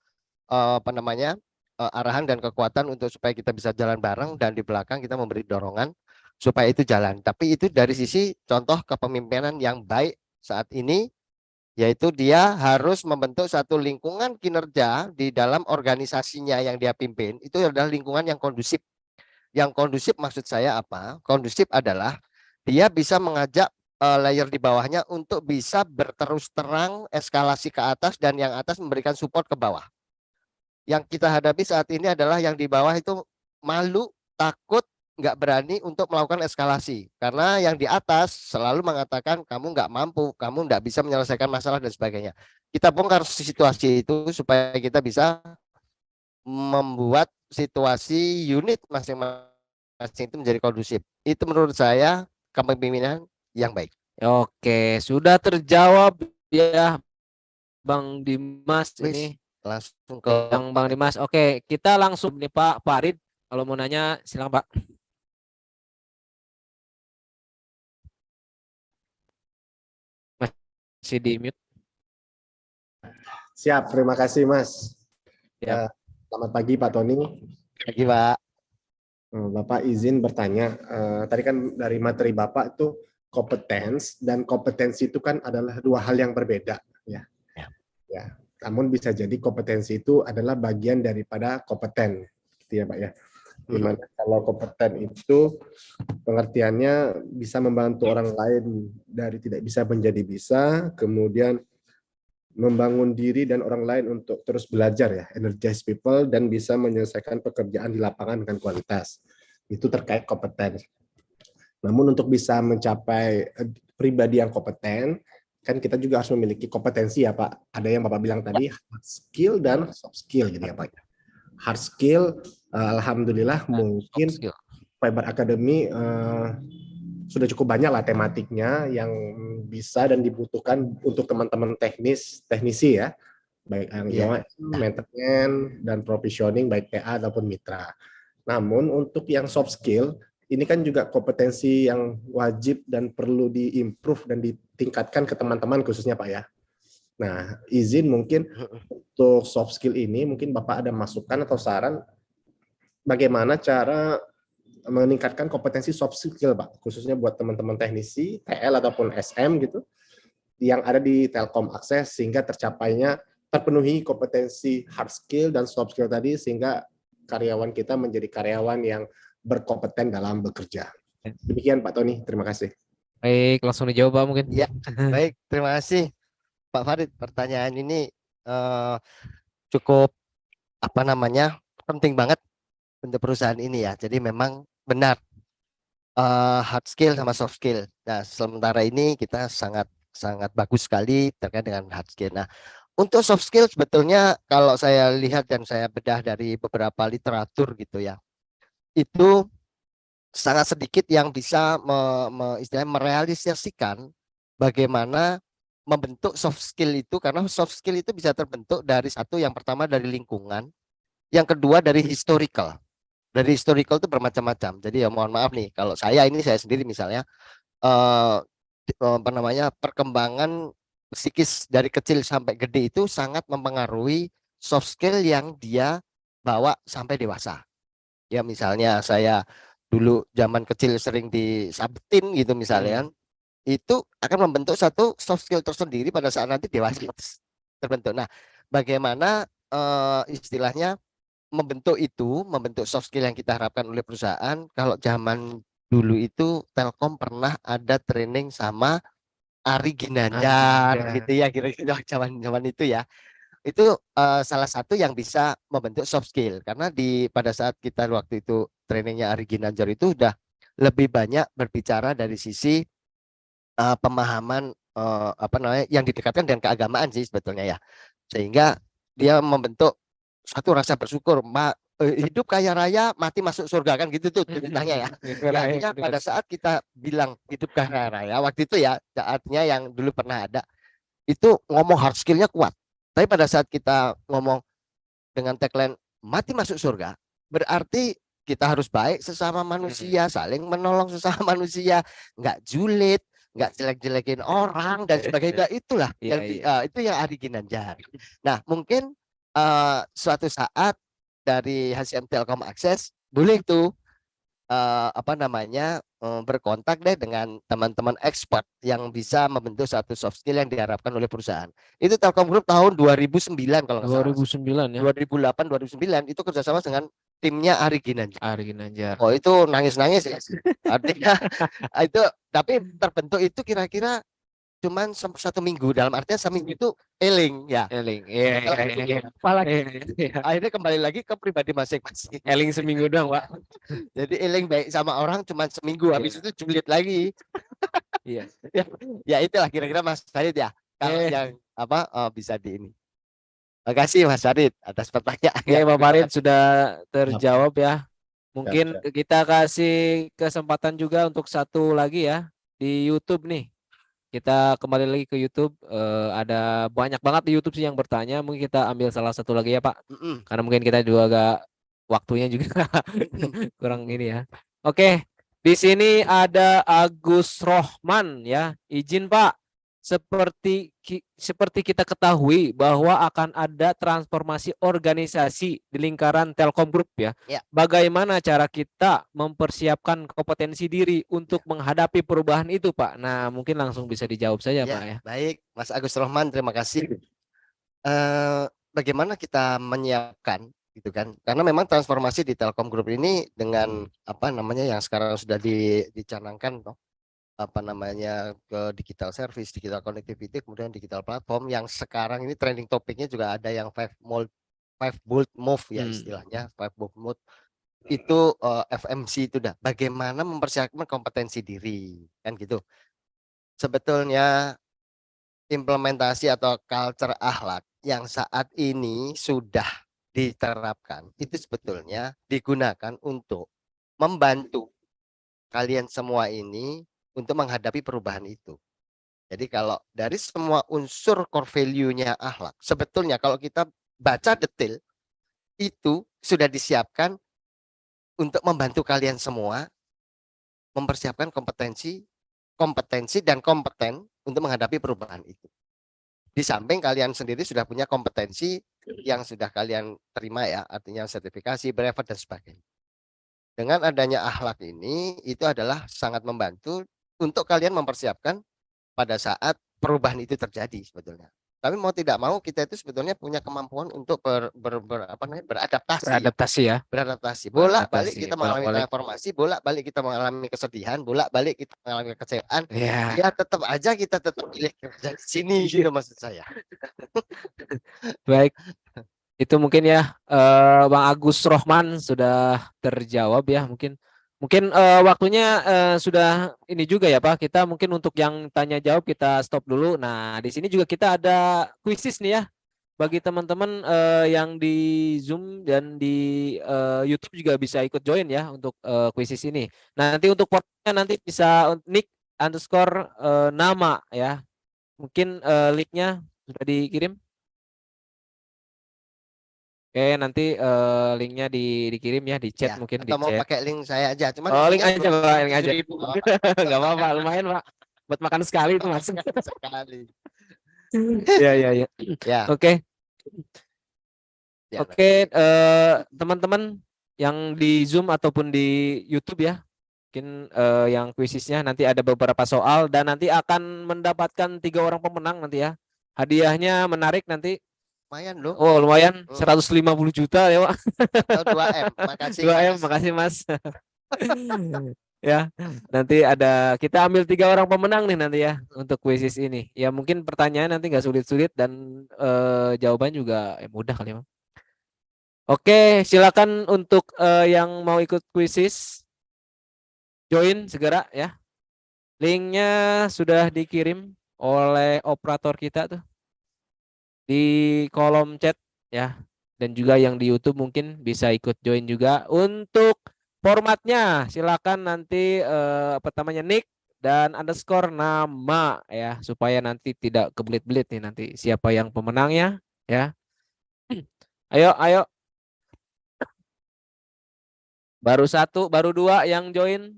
arahan dan kekuatan untuk supaya kita bisa jalan bareng, dan di belakang kita memberi dorongan supaya itu jalan. Tapi itu dari sisi contoh kepemimpinan yang baik saat ini, yaitu dia harus membentuk satu lingkungan kinerja di dalam organisasinya yang dia pimpin. Itu adalah lingkungan yang kondusif. Yang kondusif maksud saya apa? Kondusif adalah dia bisa mengajak layer di bawahnya untuk bisa berterus terang eskalasi ke atas, dan yang atas memberikan support ke bawah. Yang kita hadapi saat ini adalah yang di bawah itu malu, takut, nggak berani untuk melakukan eskalasi. Karena yang di atas selalu mengatakan kamu nggak mampu, kamu nggak bisa menyelesaikan masalah dan sebagainya. Kita bongkar situasi itu supaya kita bisa membuat situasi unit masing-masing itu menjadi kondusif. Itu menurut saya kepemimpinan yang baik. Oke, sudah terjawab ya Bang Dimas ini. Langsung ke yang Bang Dimas. Oke, kita langsung nih Pak Farid, kalau mau nanya silakan Pak. Masih di mute. Siap, terima kasih Mas. Ya. Selamat pagi Pak Tony. Pagi Pak. Bapak izin bertanya, tadi kan dari materi Bapak itu kompetens dan kompetensi itu kan adalah dua hal yang berbeda ya. Ya. Namun bisa jadi kompetensi itu adalah bagian daripada kompeten, gitu ya Pak ya. Dimana kalau kompeten itu pengertiannya bisa membantu orang lain dari tidak bisa menjadi bisa, kemudian membangun diri dan orang lain untuk terus belajar ya, energize people, dan bisa menyelesaikan pekerjaan di lapangan dengan kualitas. Itu terkait kompeten. Namun untuk bisa mencapai pribadi yang kompeten, kan kita juga harus memiliki kompetensi ya Pak. Ada yang Bapak bilang tadi, hard skill dan soft skill gitu ya Pak. Hard skill, alhamdulillah mungkin Fiber Academy sudah cukup banyak lah tematiknya yang bisa dan dibutuhkan untuk teman-teman teknisi ya, baik yang maintenance dan provisioning, baik PA ataupun mitra. Namun untuk yang soft skill, ini kan juga kompetensi yang wajib dan perlu diimprove dan ditingkatkan ke teman-teman khususnya Pak ya. Nah, izin mungkin untuk soft skill ini mungkin Bapak ada masukan atau saran bagaimana cara meningkatkan kompetensi soft skill, Pak, khususnya buat teman-teman teknisi, TL ataupun SM gitu, yang ada di Telkom Akses sehingga terpenuhi kompetensi hard skill dan soft skill tadi sehingga karyawan kita menjadi karyawan yang berkompeten dalam bekerja. Demikian Pak Tony, terima kasih. Baik, langsung dijawab Pak mungkin. Ya, baik, terima kasih Pak Farid. Pertanyaan ini cukup penting banget untuk perusahaan ini ya. Jadi memang benar hard skill sama soft skill. Nah, sementara ini kita sangat bagus sekali terkait dengan hard skill. Nah, untuk soft skill sebetulnya kalau saya lihat dan saya bedah dari beberapa literatur gitu ya, itu sangat sedikit yang bisa istilahnya merealisasikan bagaimana membentuk soft skill itu, karena soft skill itu bisa terbentuk dari yang pertama dari lingkungan, yang kedua dari historical. Dari historical itu bermacam-macam. Jadi ya mohon maaf nih, kalau saya sendiri misalnya perkembangan psikis dari kecil sampai gede itu sangat mempengaruhi soft skill yang dia bawa sampai dewasa. Ya misalnya saya dulu zaman kecil sering disabetin gitu misalnya, itu akan membentuk satu soft skill tersendiri pada saat nanti dewasa terbentuk. Nah, bagaimana istilahnya membentuk soft skill yang kita harapkan oleh perusahaan. Kalau zaman dulu itu Telkom pernah ada training sama Ari Ginandar gitu ya, kira-kira zaman itu ya. Itu salah satu yang bisa membentuk soft skill, karena pada saat kita waktu itu trainingnya Ari Ginandar itu udah lebih banyak berbicara dari sisi pemahaman yang didekatkan dengan keagamaan sih sebetulnya ya, sehingga dia membentuk satu rasa bersyukur, hidup kaya raya mati masuk surga, kan gitu tuh ceritanya ya. Artinya pada saat kita bilang hidup kaya raya waktu itu ya, artinya yang dulu pernah ada itu ngomong hard skillnya kuat, tapi pada saat kita ngomong dengan tagline mati masuk surga, berarti kita harus baik sesama manusia, saling menolong sesama manusia, nggak julid, nggak jelek-jelekin orang dan sebagainya. Itulah itu yang Ari Ginandar. Nah, mungkin suatu saat dari HCM Telkom Akses boleh tuh berkontak deh dengan teman-teman expert yang bisa membentuk satu soft skill yang diharapkan oleh perusahaan. Itu Telkom Group tahun 2009 kalau nggak salah. 2009 ya. 2008 2009 itu kerjasama dengan timnya Ari Ginandar. Oh, itu nangis-nangis ya. Artinya itu, tapi terbentuk itu kira-kira cuman 1 minggu, dalam artian seminggu itu eling ya. Eling. Akhirnya kembali lagi ke pribadi masing-masing. Eling seminggu doang, Pak. Jadi eling baik sama orang cuman seminggu, habis itu julid lagi. Iya. Ya itulah kira-kira Mas Farid ya. Kalau yang bisa di ini. Terima kasih Mas Farid atas pertanyaan. Ya, Pak Farid sudah terjawab ya. Mungkin kita kasih kesempatan juga untuk satu lagi ya di YouTube nih. Kita kembali lagi ke YouTube, ada banyak banget di YouTube sih yang bertanya. Mungkin kita ambil salah satu lagi ya Pak, karena mungkin kita juga agak waktunya juga kurang ini ya. Oke, di sini ada Agus Rohman ya, izin Pak. Seperti kita ketahui bahwa akan ada transformasi organisasi di lingkaran Telkom Group ya. Bagaimana cara kita mempersiapkan kompetensi diri untuk menghadapi perubahan itu Pak? Nah, mungkin langsung bisa dijawab saja Pak ya. Baik, Mas Agus Rohman, terima kasih. Bagaimana kita menyiapkan gitu kan? Karena memang transformasi di Telkom Group ini dengan yang sekarang sudah dicanangkan ke digital service, digital connectivity, kemudian digital platform, yang sekarang ini trending topiknya juga ada yang 5 bold move ya istilahnya, 5 bold move itu FMC itu dah. Bagaimana mempersiapkan kompetensi diri kan gitu. Sebetulnya implementasi atau culture akhlak yang saat ini sudah diterapkan itu sebetulnya digunakan untuk membantu kalian semua ini untuk menghadapi perubahan itu. Jadi kalau dari semua unsur core value-nya akhlak, sebetulnya kalau kita baca detail itu sudah disiapkan untuk membantu kalian semua mempersiapkan kompetensi dan kompeten untuk menghadapi perubahan itu. Di samping kalian sendiri sudah punya kompetensi yang sudah kalian terima ya, artinya sertifikasi, brevet dan sebagainya. Dengan adanya akhlak ini itu adalah sangat membantu untuk kalian mempersiapkan pada saat perubahan itu terjadi sebetulnya. Tapi mau tidak mau kita itu sebetulnya punya kemampuan untuk beradaptasi. Beradaptasi ya. Beradaptasi. Bolak-balik Beradaptasi, kita mengalami bolak-balik. transformasi, bolak-balik kita mengalami kesedihan, bolak-balik kita mengalami kekecewaan. Ya. Ya tetap aja kita tetap pilih kerja di sini gitu maksud saya. Baik. Itu mungkin ya Bang Agus Rohman sudah terjawab ya, mungkin waktunya sudah ini juga ya Pak. Kita mungkin untuk yang tanya jawab kita stop dulu. Nah, di sini juga kita ada kuisis nih ya. Bagi teman-teman yang di Zoom dan di YouTube juga bisa ikut join ya untuk kuisis ini. Nah, nanti untuk formatnya nanti bisa nick underscore nama ya. Mungkin linknya sudah dikirim. Oke, nanti linknya dikirim ya di chat Ya, mungkin di atau mau chat. pakai link saya aja. Cuman Oh, link intinya aja Pak, link aja. 7.000. Enggak apa-apa, lumayan Pak. Buat makan sekali itu Mas. Sekali. Iya, iya, iya. Ya. Oke. Ya, Oke, teman-teman yang di Zoom ataupun di YouTube ya. Mungkin yang kuisisnya nanti ada beberapa soal dan nanti akan mendapatkan 3 orang pemenang nanti ya. Hadiahnya menarik nanti. Lumayan loh. Oh, lumayan 150 juta ya, Pak. Atau 2M. Makasih. 2M, makasih Mas. Ya, nanti ada kita ambil 3 orang pemenang nih nanti ya untuk kuisis ini. Ya mungkin pertanyaan nanti nggak sulit-sulit dan jawaban juga mudah kali ya. Oke, silakan untuk yang mau ikut kuisis join segera ya. Linknya sudah dikirim oleh operator kita tuh di kolom chat ya, dan juga yang di YouTube mungkin bisa ikut join juga. Untuk formatnya silakan nanti nick dan underscore nama ya, supaya nanti tidak kebelit-belit nih nanti siapa yang pemenangnya ya. Ayo. Baru 1, baru 2 yang join.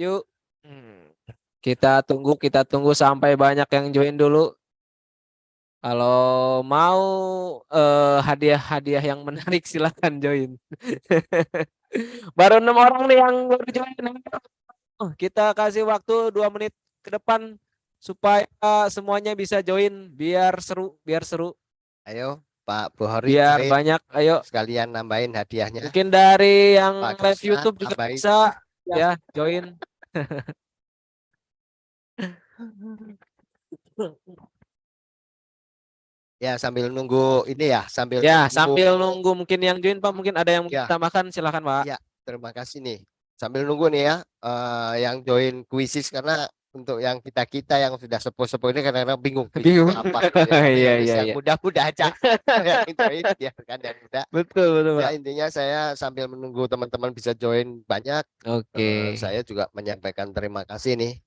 Yuk. Kita tunggu sampai banyak yang join dulu. Kalau mau hadiah-hadiah yang menarik silakan join. Baru 6 orang nih yang baru join. Kita kasih waktu 2 menit ke depan supaya semuanya bisa join biar seru. Ayo Pak Buhori Biar join. banyak, ayo. Sekalian nambahin hadiahnya. Mungkin dari yang Pak live Krisna, YouTube juga nambahin. bisa ya join. Ya sambil nunggu ini ya, sambil nunggu mungkin yang join Pak, mungkin ada yang Ya. tambahkan silakan Pak. Ya, terima kasih nih. Sambil nunggu nih ya, yang join kuisis karena untuk yang kita yang sudah sepuh-sepuh ini kadang-kadang bingung. Bingung. Apa? Tapi Iya, yang iya, yang iya. mudah-mudah aja. Yang join ya kan yang mudah. Betul Ya Pak. intinya saya sambil menunggu teman-teman bisa join banyak. Oke. Saya juga menyampaikan terima kasih nih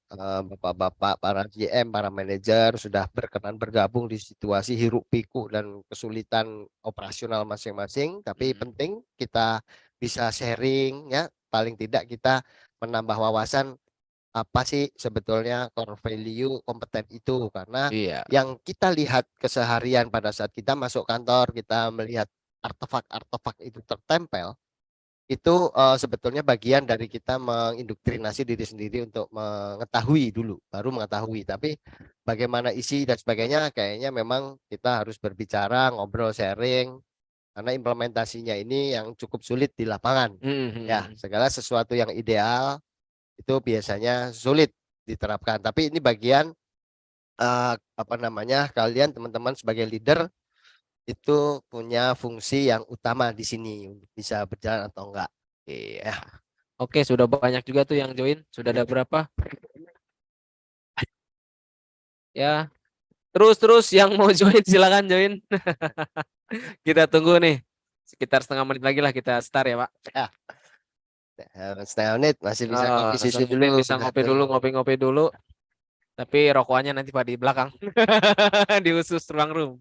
bapak-bapak, para GM, para manajer sudah berkenan bergabung di situasi hiruk pikuk dan kesulitan operasional masing-masing. Tapi penting kita bisa sharing ya, paling tidak kita menambah wawasan apa sih sebetulnya core value kompeten itu, karena yang kita lihat keseharian pada saat kita masuk kantor, kita melihat artefak-artefak itu tertempel, itu sebetulnya bagian dari kita mengindoktrinasi diri sendiri untuk mengetahui dulu, baru mengetahui. Tapi bagaimana isi dan sebagainya, kayaknya memang kita harus berbicara, ngobrol, sharing, karena implementasinya ini yang cukup sulit di lapangan. Ya, segala sesuatu yang ideal itu biasanya sulit diterapkan. Tapi ini bagian kalian teman-teman sebagai leader itu punya fungsi yang utama di sini untuk bisa berjalan atau enggak. Iya. Oke, sudah banyak juga tuh yang join. Sudah ada berapa? Ya. Terus yang mau join silakan join. Kita tunggu nih. Sekitar setengah menit lagi lah kita start ya, Pak. Ya. Setengah menit masih bisa kopi susu dulu. Bisa ngopi dulu. Tapi rokokannya nanti Pak di belakang. Di khusus ruang room.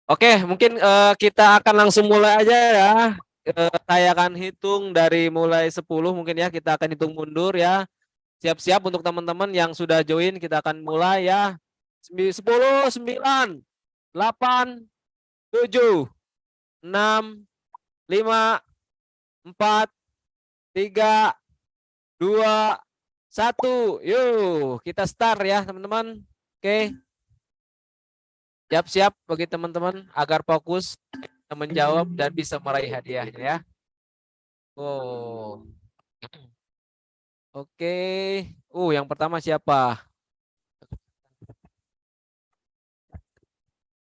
Oke, mungkin kita akan langsung mulai aja ya. Saya akan hitung dari mulai 10 mungkin ya, kita akan hitung mundur ya. siap-siap untuk teman-teman yang sudah join, kita akan mulai ya. 10, 9, 8, 7, 6, 5, 4, 3, 2, 1. Yuk, kita start ya, teman-teman. Oke. Siap-siap bagi teman-teman agar fokus menjawab dan bisa meraih hadiahnya ya. Oh. Oke. Yang pertama siapa?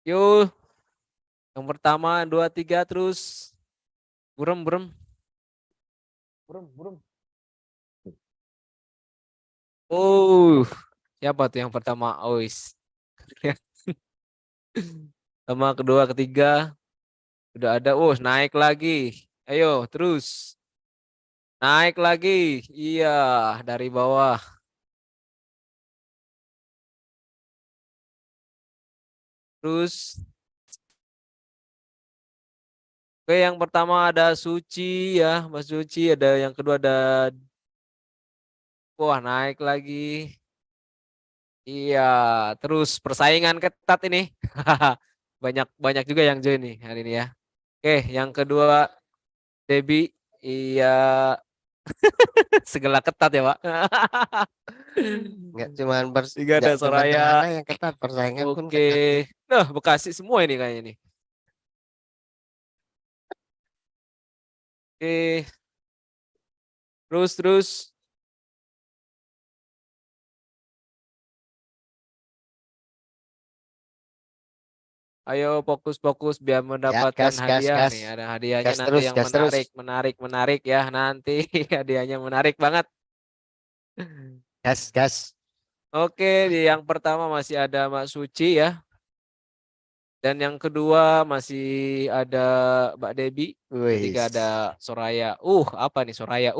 Yuk. Yang pertama 2, 3 terus. Burem. Siapa tuh yang pertama? Sama kedua, ketiga. Udah ada. Naik lagi. Ayo, terus. Naik lagi. Iya, dari bawah. Terus. Oke, yang pertama ada Suci ya, Mas Suci. Ada yang kedua ada. Naik lagi. Iya, terus persaingan ketat ini. Banyak juga yang join nih hari ini ya. Oke, yang kedua Debbie. Iya. Segala ketat ya, Pak. Enggak cuman Tiga ada Soraya yang ketat, persaingan pun Oke. ketat. Nah, Bekasi semua ini kayaknya nih. Oke. Terus. Ayo fokus biar mendapatkan hadiah nih. Ada hadiahnya gas nanti terus, yang gas terus. menarik ya. Nanti hadiahnya menarik banget. Gas. Oke, yang pertama masih ada Mbak Suci ya. Dan yang kedua masih ada Mbak Debbie. Ketiga ada Soraya. Apa nih Soraya?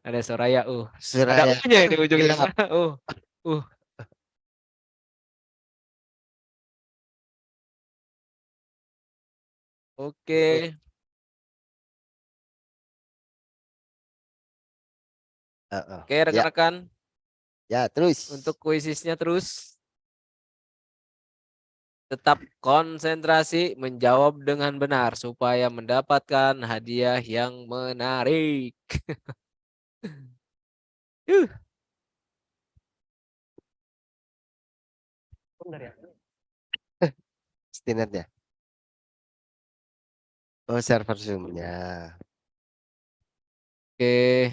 Ada Soraya. Ada U-nya di ujungnya. Oke. Oke, rekan-rekan. Ya, terus. Untuk kuisisnya terus. Tetap konsentrasi menjawab dengan benar supaya mendapatkan hadiah yang menarik. Stinetnya. Server Zoom-nya. Oke.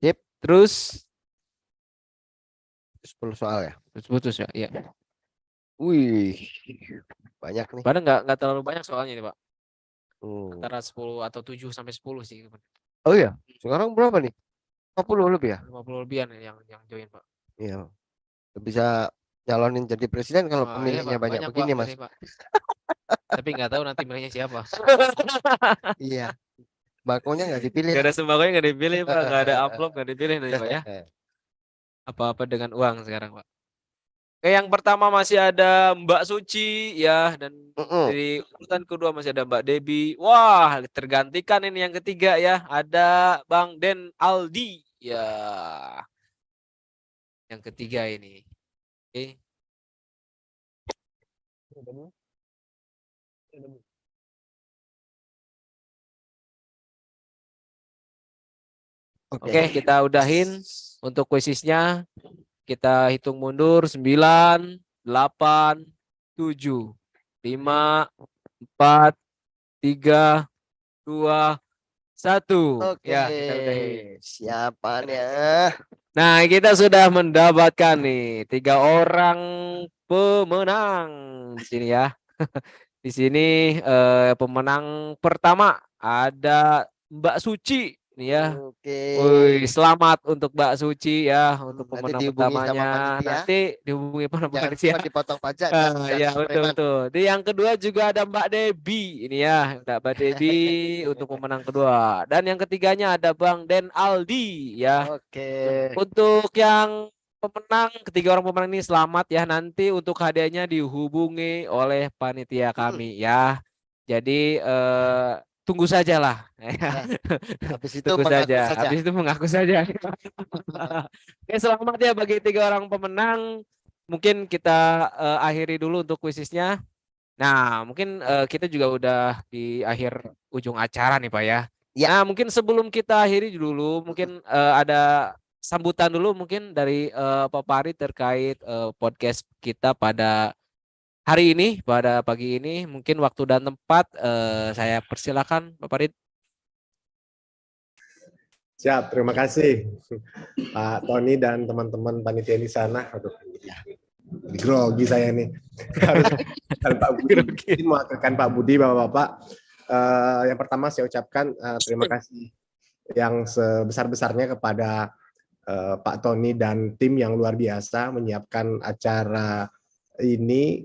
Yep. Terus 10 soal ya. Putus ya. Iya. Wih. Banyak nih. Padahal nggak terlalu banyak soalnya nih, Pak. Antara 10 atau 7 sampai 10 sih. Oh iya. Sekarang berapa nih? 50 lebih ya? 50 lebihan yang join, Pak. Iya. Bisa nyalonin jadi presiden kalau pemilihnya Iya, Pak. banyak begini, Pak, Mas. Pak. Tapi nggak tahu nanti milihnya siapa. Iya. Sembakonya nggak dipilih. Nggak ada sembakonya nggak dipilih, Pak. Nggak ada amplop nggak dipilih nih, Pak ya. Apa-apa dengan uang sekarang, Pak. Oke, yang pertama masih ada Mbak Suci ya, dan di urutan kedua masih ada Mbak Debbie. Wah, tergantikan ini yang ketiga ya. Ada Bang Den Aldi ya. Yang ketiga ini. Oke. Oke, kita udahin untuk kuisisnya. Kita hitung mundur 9, 8, 7, 5, 4, 3, 2, 1. Oke. Ya, kita udahin. Siapanya? Nah, kita sudah mendapatkan nih 3 orang pemenang di sini ya. Di sini pemenang pertama ada Mbak Suci Ini ya. Oke. Wih, selamat untuk Mbak Suci ya untuk Nanti pemenang dihubungi sama utamanya. panitia. Nanti dihubungi sama Jangan panitia. lupa dipotong pajak dan jangan Ya betul preman. betul. Di yang kedua juga ada Mbak Debi ini ya, Mbak Debi untuk pemenang kedua. Dan yang ketiganya ada Bang Den Aldi ya. Oke. Untuk yang pemenang, ketiga orang pemenang ini selamat ya. Nanti untuk hadiahnya dihubungi oleh panitia kami ya. Jadi tunggu saja lah. Habis itu Tunggu mengaku saja. saja. Habis itu mengaku saja. Oke, selamat ya bagi tiga orang pemenang. Mungkin kita akhiri dulu untuk kuisisnya. Nah, mungkin kita juga udah di akhir ujung acara nih Pak ya. Ya. Nah, mungkin sebelum kita akhiri dulu, mungkin ada sambutan dulu mungkin dari Pak Farid terkait podcast kita pada hari ini, pada pagi ini. Mungkin waktu dan tempat saya persilakan Pak Farid. Siap, terima kasih Pak Tony dan teman-teman panitia di sana. Aduh, grogi saya nih. Harus Pak Budi, mewakilkan Pak Budi, Bapak-Bapak. Yang pertama saya ucapkan terima kasih yang sebesar-besarnya kepada Pak Tony dan tim yang luar biasa menyiapkan acara ini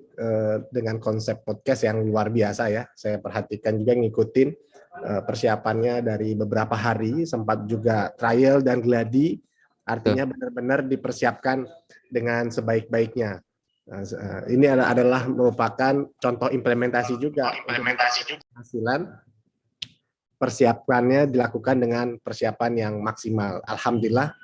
dengan konsep podcast yang luar biasa ya. Saya perhatikan juga ngikutin persiapannya dari beberapa hari, sempat juga trial dan gladi, artinya benar-benar dipersiapkan dengan sebaik-baiknya. Ini adalah merupakan contoh implementasi juga. Hasilan persiapannya dilakukan dengan persiapan yang maksimal. Alhamdulillah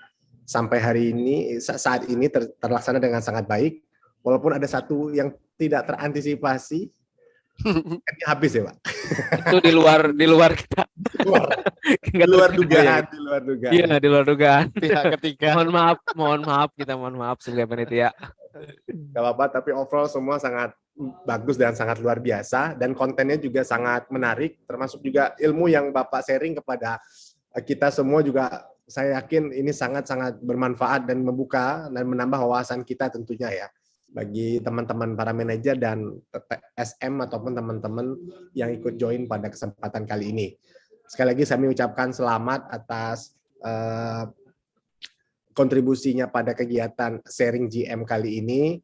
sampai hari ini, saat ini terlaksana dengan sangat baik. Walaupun ada satu yang tidak terantisipasi, habis ya Pak. Itu di luar kita. Di luar dugaan. Iya, di luar dugaan. Pihak ketiga. Mohon maaf sebagai panitia. Gak apa-apa, tapi overall semua sangat bagus dan sangat luar biasa, dan kontennya juga sangat menarik, termasuk juga ilmu yang Bapak sharing kepada kita semua juga saya yakin ini sangat-sangat bermanfaat dan membuka dan menambah wawasan kita tentunya ya, bagi teman-teman para manajer dan SM ataupun teman-teman yang ikut join pada kesempatan kali ini. Sekali lagi saya mengucapkan selamat atas kontribusinya pada kegiatan sharing GM kali ini.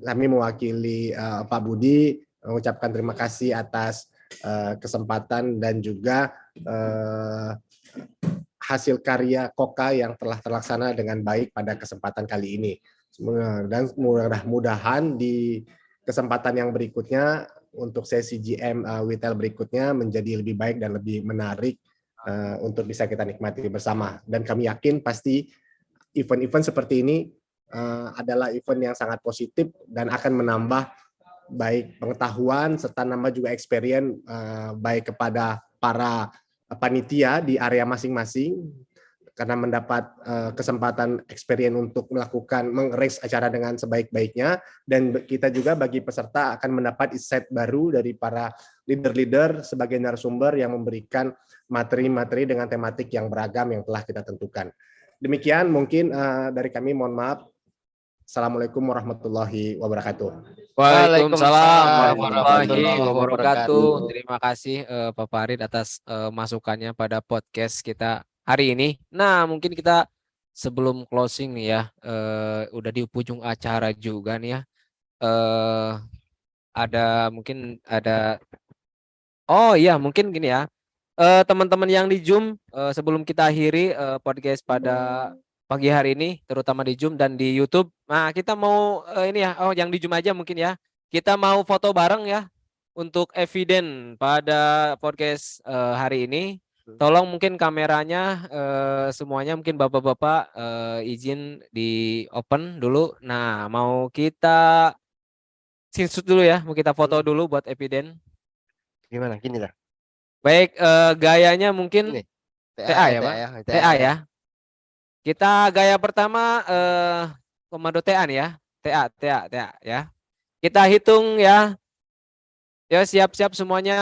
Kami mewakili Pak Budi mengucapkan terima kasih atas kesempatan dan juga hasil karya Koka yang telah terlaksana dengan baik pada kesempatan kali ini. Dan mudah-mudahan di kesempatan yang berikutnya untuk sesi GM Retail berikutnya menjadi lebih baik dan lebih menarik untuk bisa kita nikmati bersama. Dan kami yakin pasti event-event seperti ini adalah event yang sangat positif dan akan menambah baik pengetahuan serta nambah juga experience baik kepada para panitia di area masing-masing, karena mendapat kesempatan experience untuk melakukan meng-raise acara dengan sebaik-baiknya, dan kita juga bagi peserta akan mendapat insight baru dari para leader-leader sebagai narasumber yang memberikan materi-materi dengan tematik yang beragam yang telah kita tentukan. Demikian mungkin dari kami, mohon maaf. Assalamualaikum warahmatullahi wabarakatuh. Waalaikumsalam warahmatullahi wabarakatuh. Terima kasih Pak Farid atas masukannya pada podcast kita hari ini. Nah, mungkin kita sebelum closing nih ya, udah di ujung acara juga nih ya. Oh iya, mungkin gini ya. Teman-teman yang di Zoom, sebelum kita akhiri podcast pada pagi hari ini, terutama di Zoom dan di YouTube. Nah, kita mau ini ya, yang di Zoom aja mungkin ya. Kita mau foto bareng ya untuk eviden pada podcast hari ini. Tolong mungkin kameranya semuanya, mungkin Bapak-bapak izin di open dulu. Nah, mau kita screenshot dulu ya, mau kita foto dulu buat eviden. Gimana? Gini lah. Baik, gayanya mungkin ini. TA ya Pak? TA ya. Kita gaya pertama komando TA nih ya. TA ya. Kita hitung ya. Ya, siap-siap semuanya.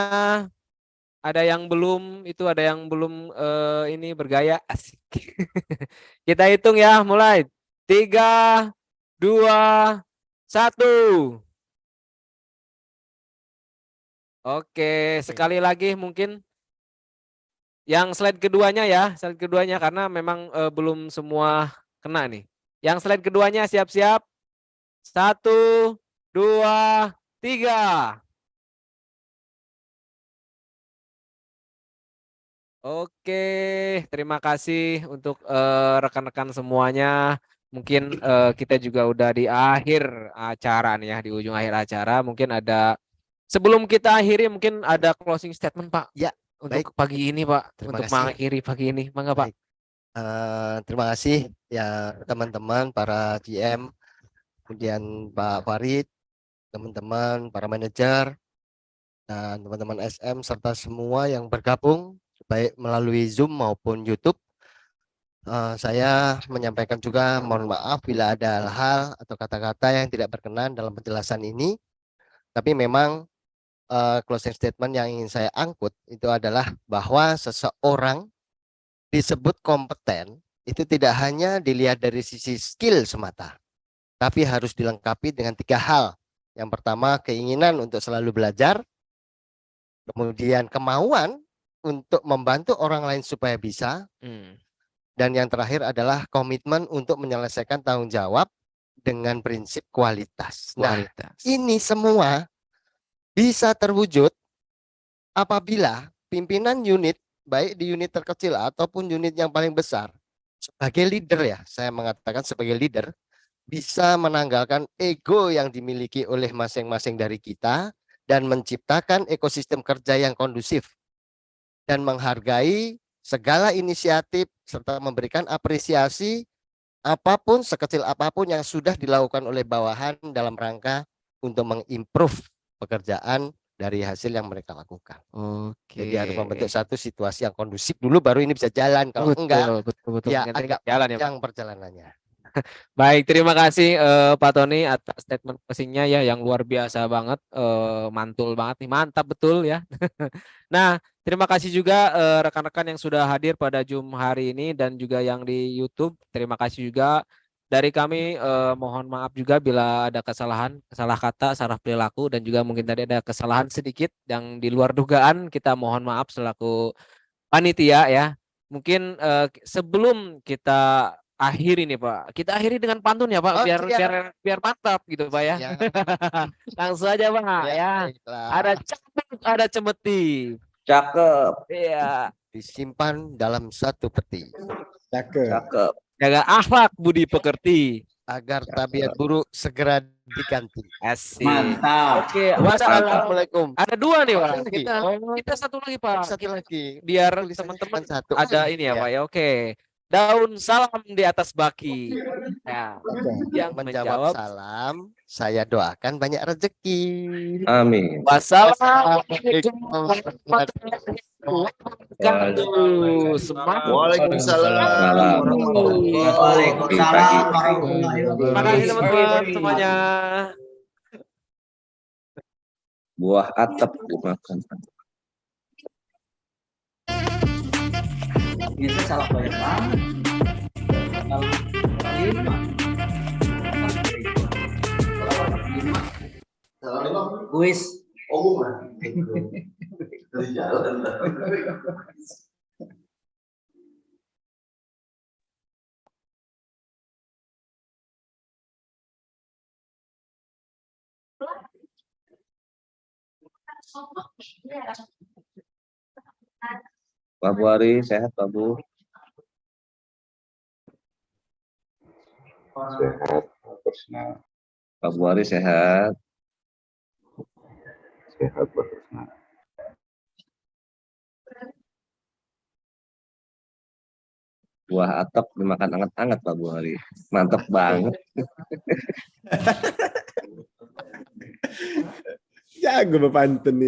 Ada yang belum ini bergaya. Asik. Kita hitung ya, mulai. 3, 2, 1. Oke, sekali lagi mungkin. Yang slide keduanya ya, slide keduanya karena memang belum semua kena nih. Yang slide keduanya siap-siap. 1, 2, 3. Oke, terima kasih untuk rekan-rekan semuanya. Mungkin kita juga udah di akhir acara nih ya, di ujung akhir acara. Mungkin ada, sebelum kita akhiri mungkin ada closing statement Pak. Ya, untuk baik. pagi ini Pak, Terima untuk kasih. mengakhiri pagi ini. Mangga Pak. Terima kasih ya teman-teman para GM, kemudian Pak Farid, teman-teman para manajer, dan teman-teman SM serta semua yang bergabung baik melalui Zoom maupun YouTube. Saya menyampaikan juga mohon maaf bila ada hal atau kata-kata yang tidak berkenan dalam penjelasan ini. Tapi memang closing statement yang ingin saya angkut itu adalah bahwa seseorang disebut kompeten itu tidak hanya dilihat dari sisi skill semata, tapi harus dilengkapi dengan 3 hal. Yang pertama, keinginan untuk selalu belajar, kemudian kemauan untuk membantu orang lain supaya bisa, dan yang terakhir adalah komitmen untuk menyelesaikan tanggung jawab dengan prinsip kualitas. Nah, ini semua bisa terwujud apabila pimpinan unit, baik di unit terkecil ataupun unit yang paling besar, sebagai leader ya, saya mengatakan sebagai leader, bisa menanggalkan ego yang dimiliki oleh masing-masing dari kita dan menciptakan ekosistem kerja yang kondusif dan menghargai segala inisiatif serta memberikan apresiasi apapun sekecil apapun yang sudah dilakukan oleh bawahan dalam rangka untuk mengimprove pekerjaan dari hasil yang mereka lakukan. Oke. Jadi harus membentuk satu situasi yang kondusif dulu baru ini bisa jalan. Kalau enggak, betul. ya agak jalan ya, panjang perjalanannya. Baik, terima kasih Pak Tony atas statement closingnya ya yang luar biasa banget, mantul banget nih, mantap betul ya. Nah, terima kasih juga rekan-rekan yang sudah hadir pada Zoom hari ini dan juga yang di YouTube. Terima kasih juga dari kami, mohon maaf juga bila ada kesalahan, salah kata, salah perilaku dan juga mungkin tadi ada kesalahan sedikit yang di luar dugaan. Kita mohon maaf selaku panitia ya. Mungkin sebelum kita akhiri nih Pak, kita akhiri dengan pantun ya Pak, biar mantap gitu Pak ya. Langsung aja Pak ya. Ada cakep, ada cemeti. Cakep. Iya. Disimpan dalam satu peti. Cakep. Jaga akhlak budi pekerti. Agar tabiat buruk segera diganti. Asik. Mantap. Oke, wassalamualaikum. Ada 2 nih Pak. Kita satu lagi Pak. Satu lagi. Biar teman-teman ada ini ya Pak ya. Oke. Daun salam di atas baki. Ya. Yang menjawab salam, saya doakan banyak rezeki. Amin. Wassalamualaikum warahmatullahi wabarakatuh. Waalaikumsalam. Terima kasih teman-teman semuanya. Buah atap dimakan. Ini salah banyak banget. Kuis. Dari jalan. Pak Buhari sehat Pak Bu. Sehat, Pak. Pak Buhari sehat. Sehat, Pak. Buah atap dimakan anget-anget Pak Buhari. Mantap banget. Jago Bapak Anton nih.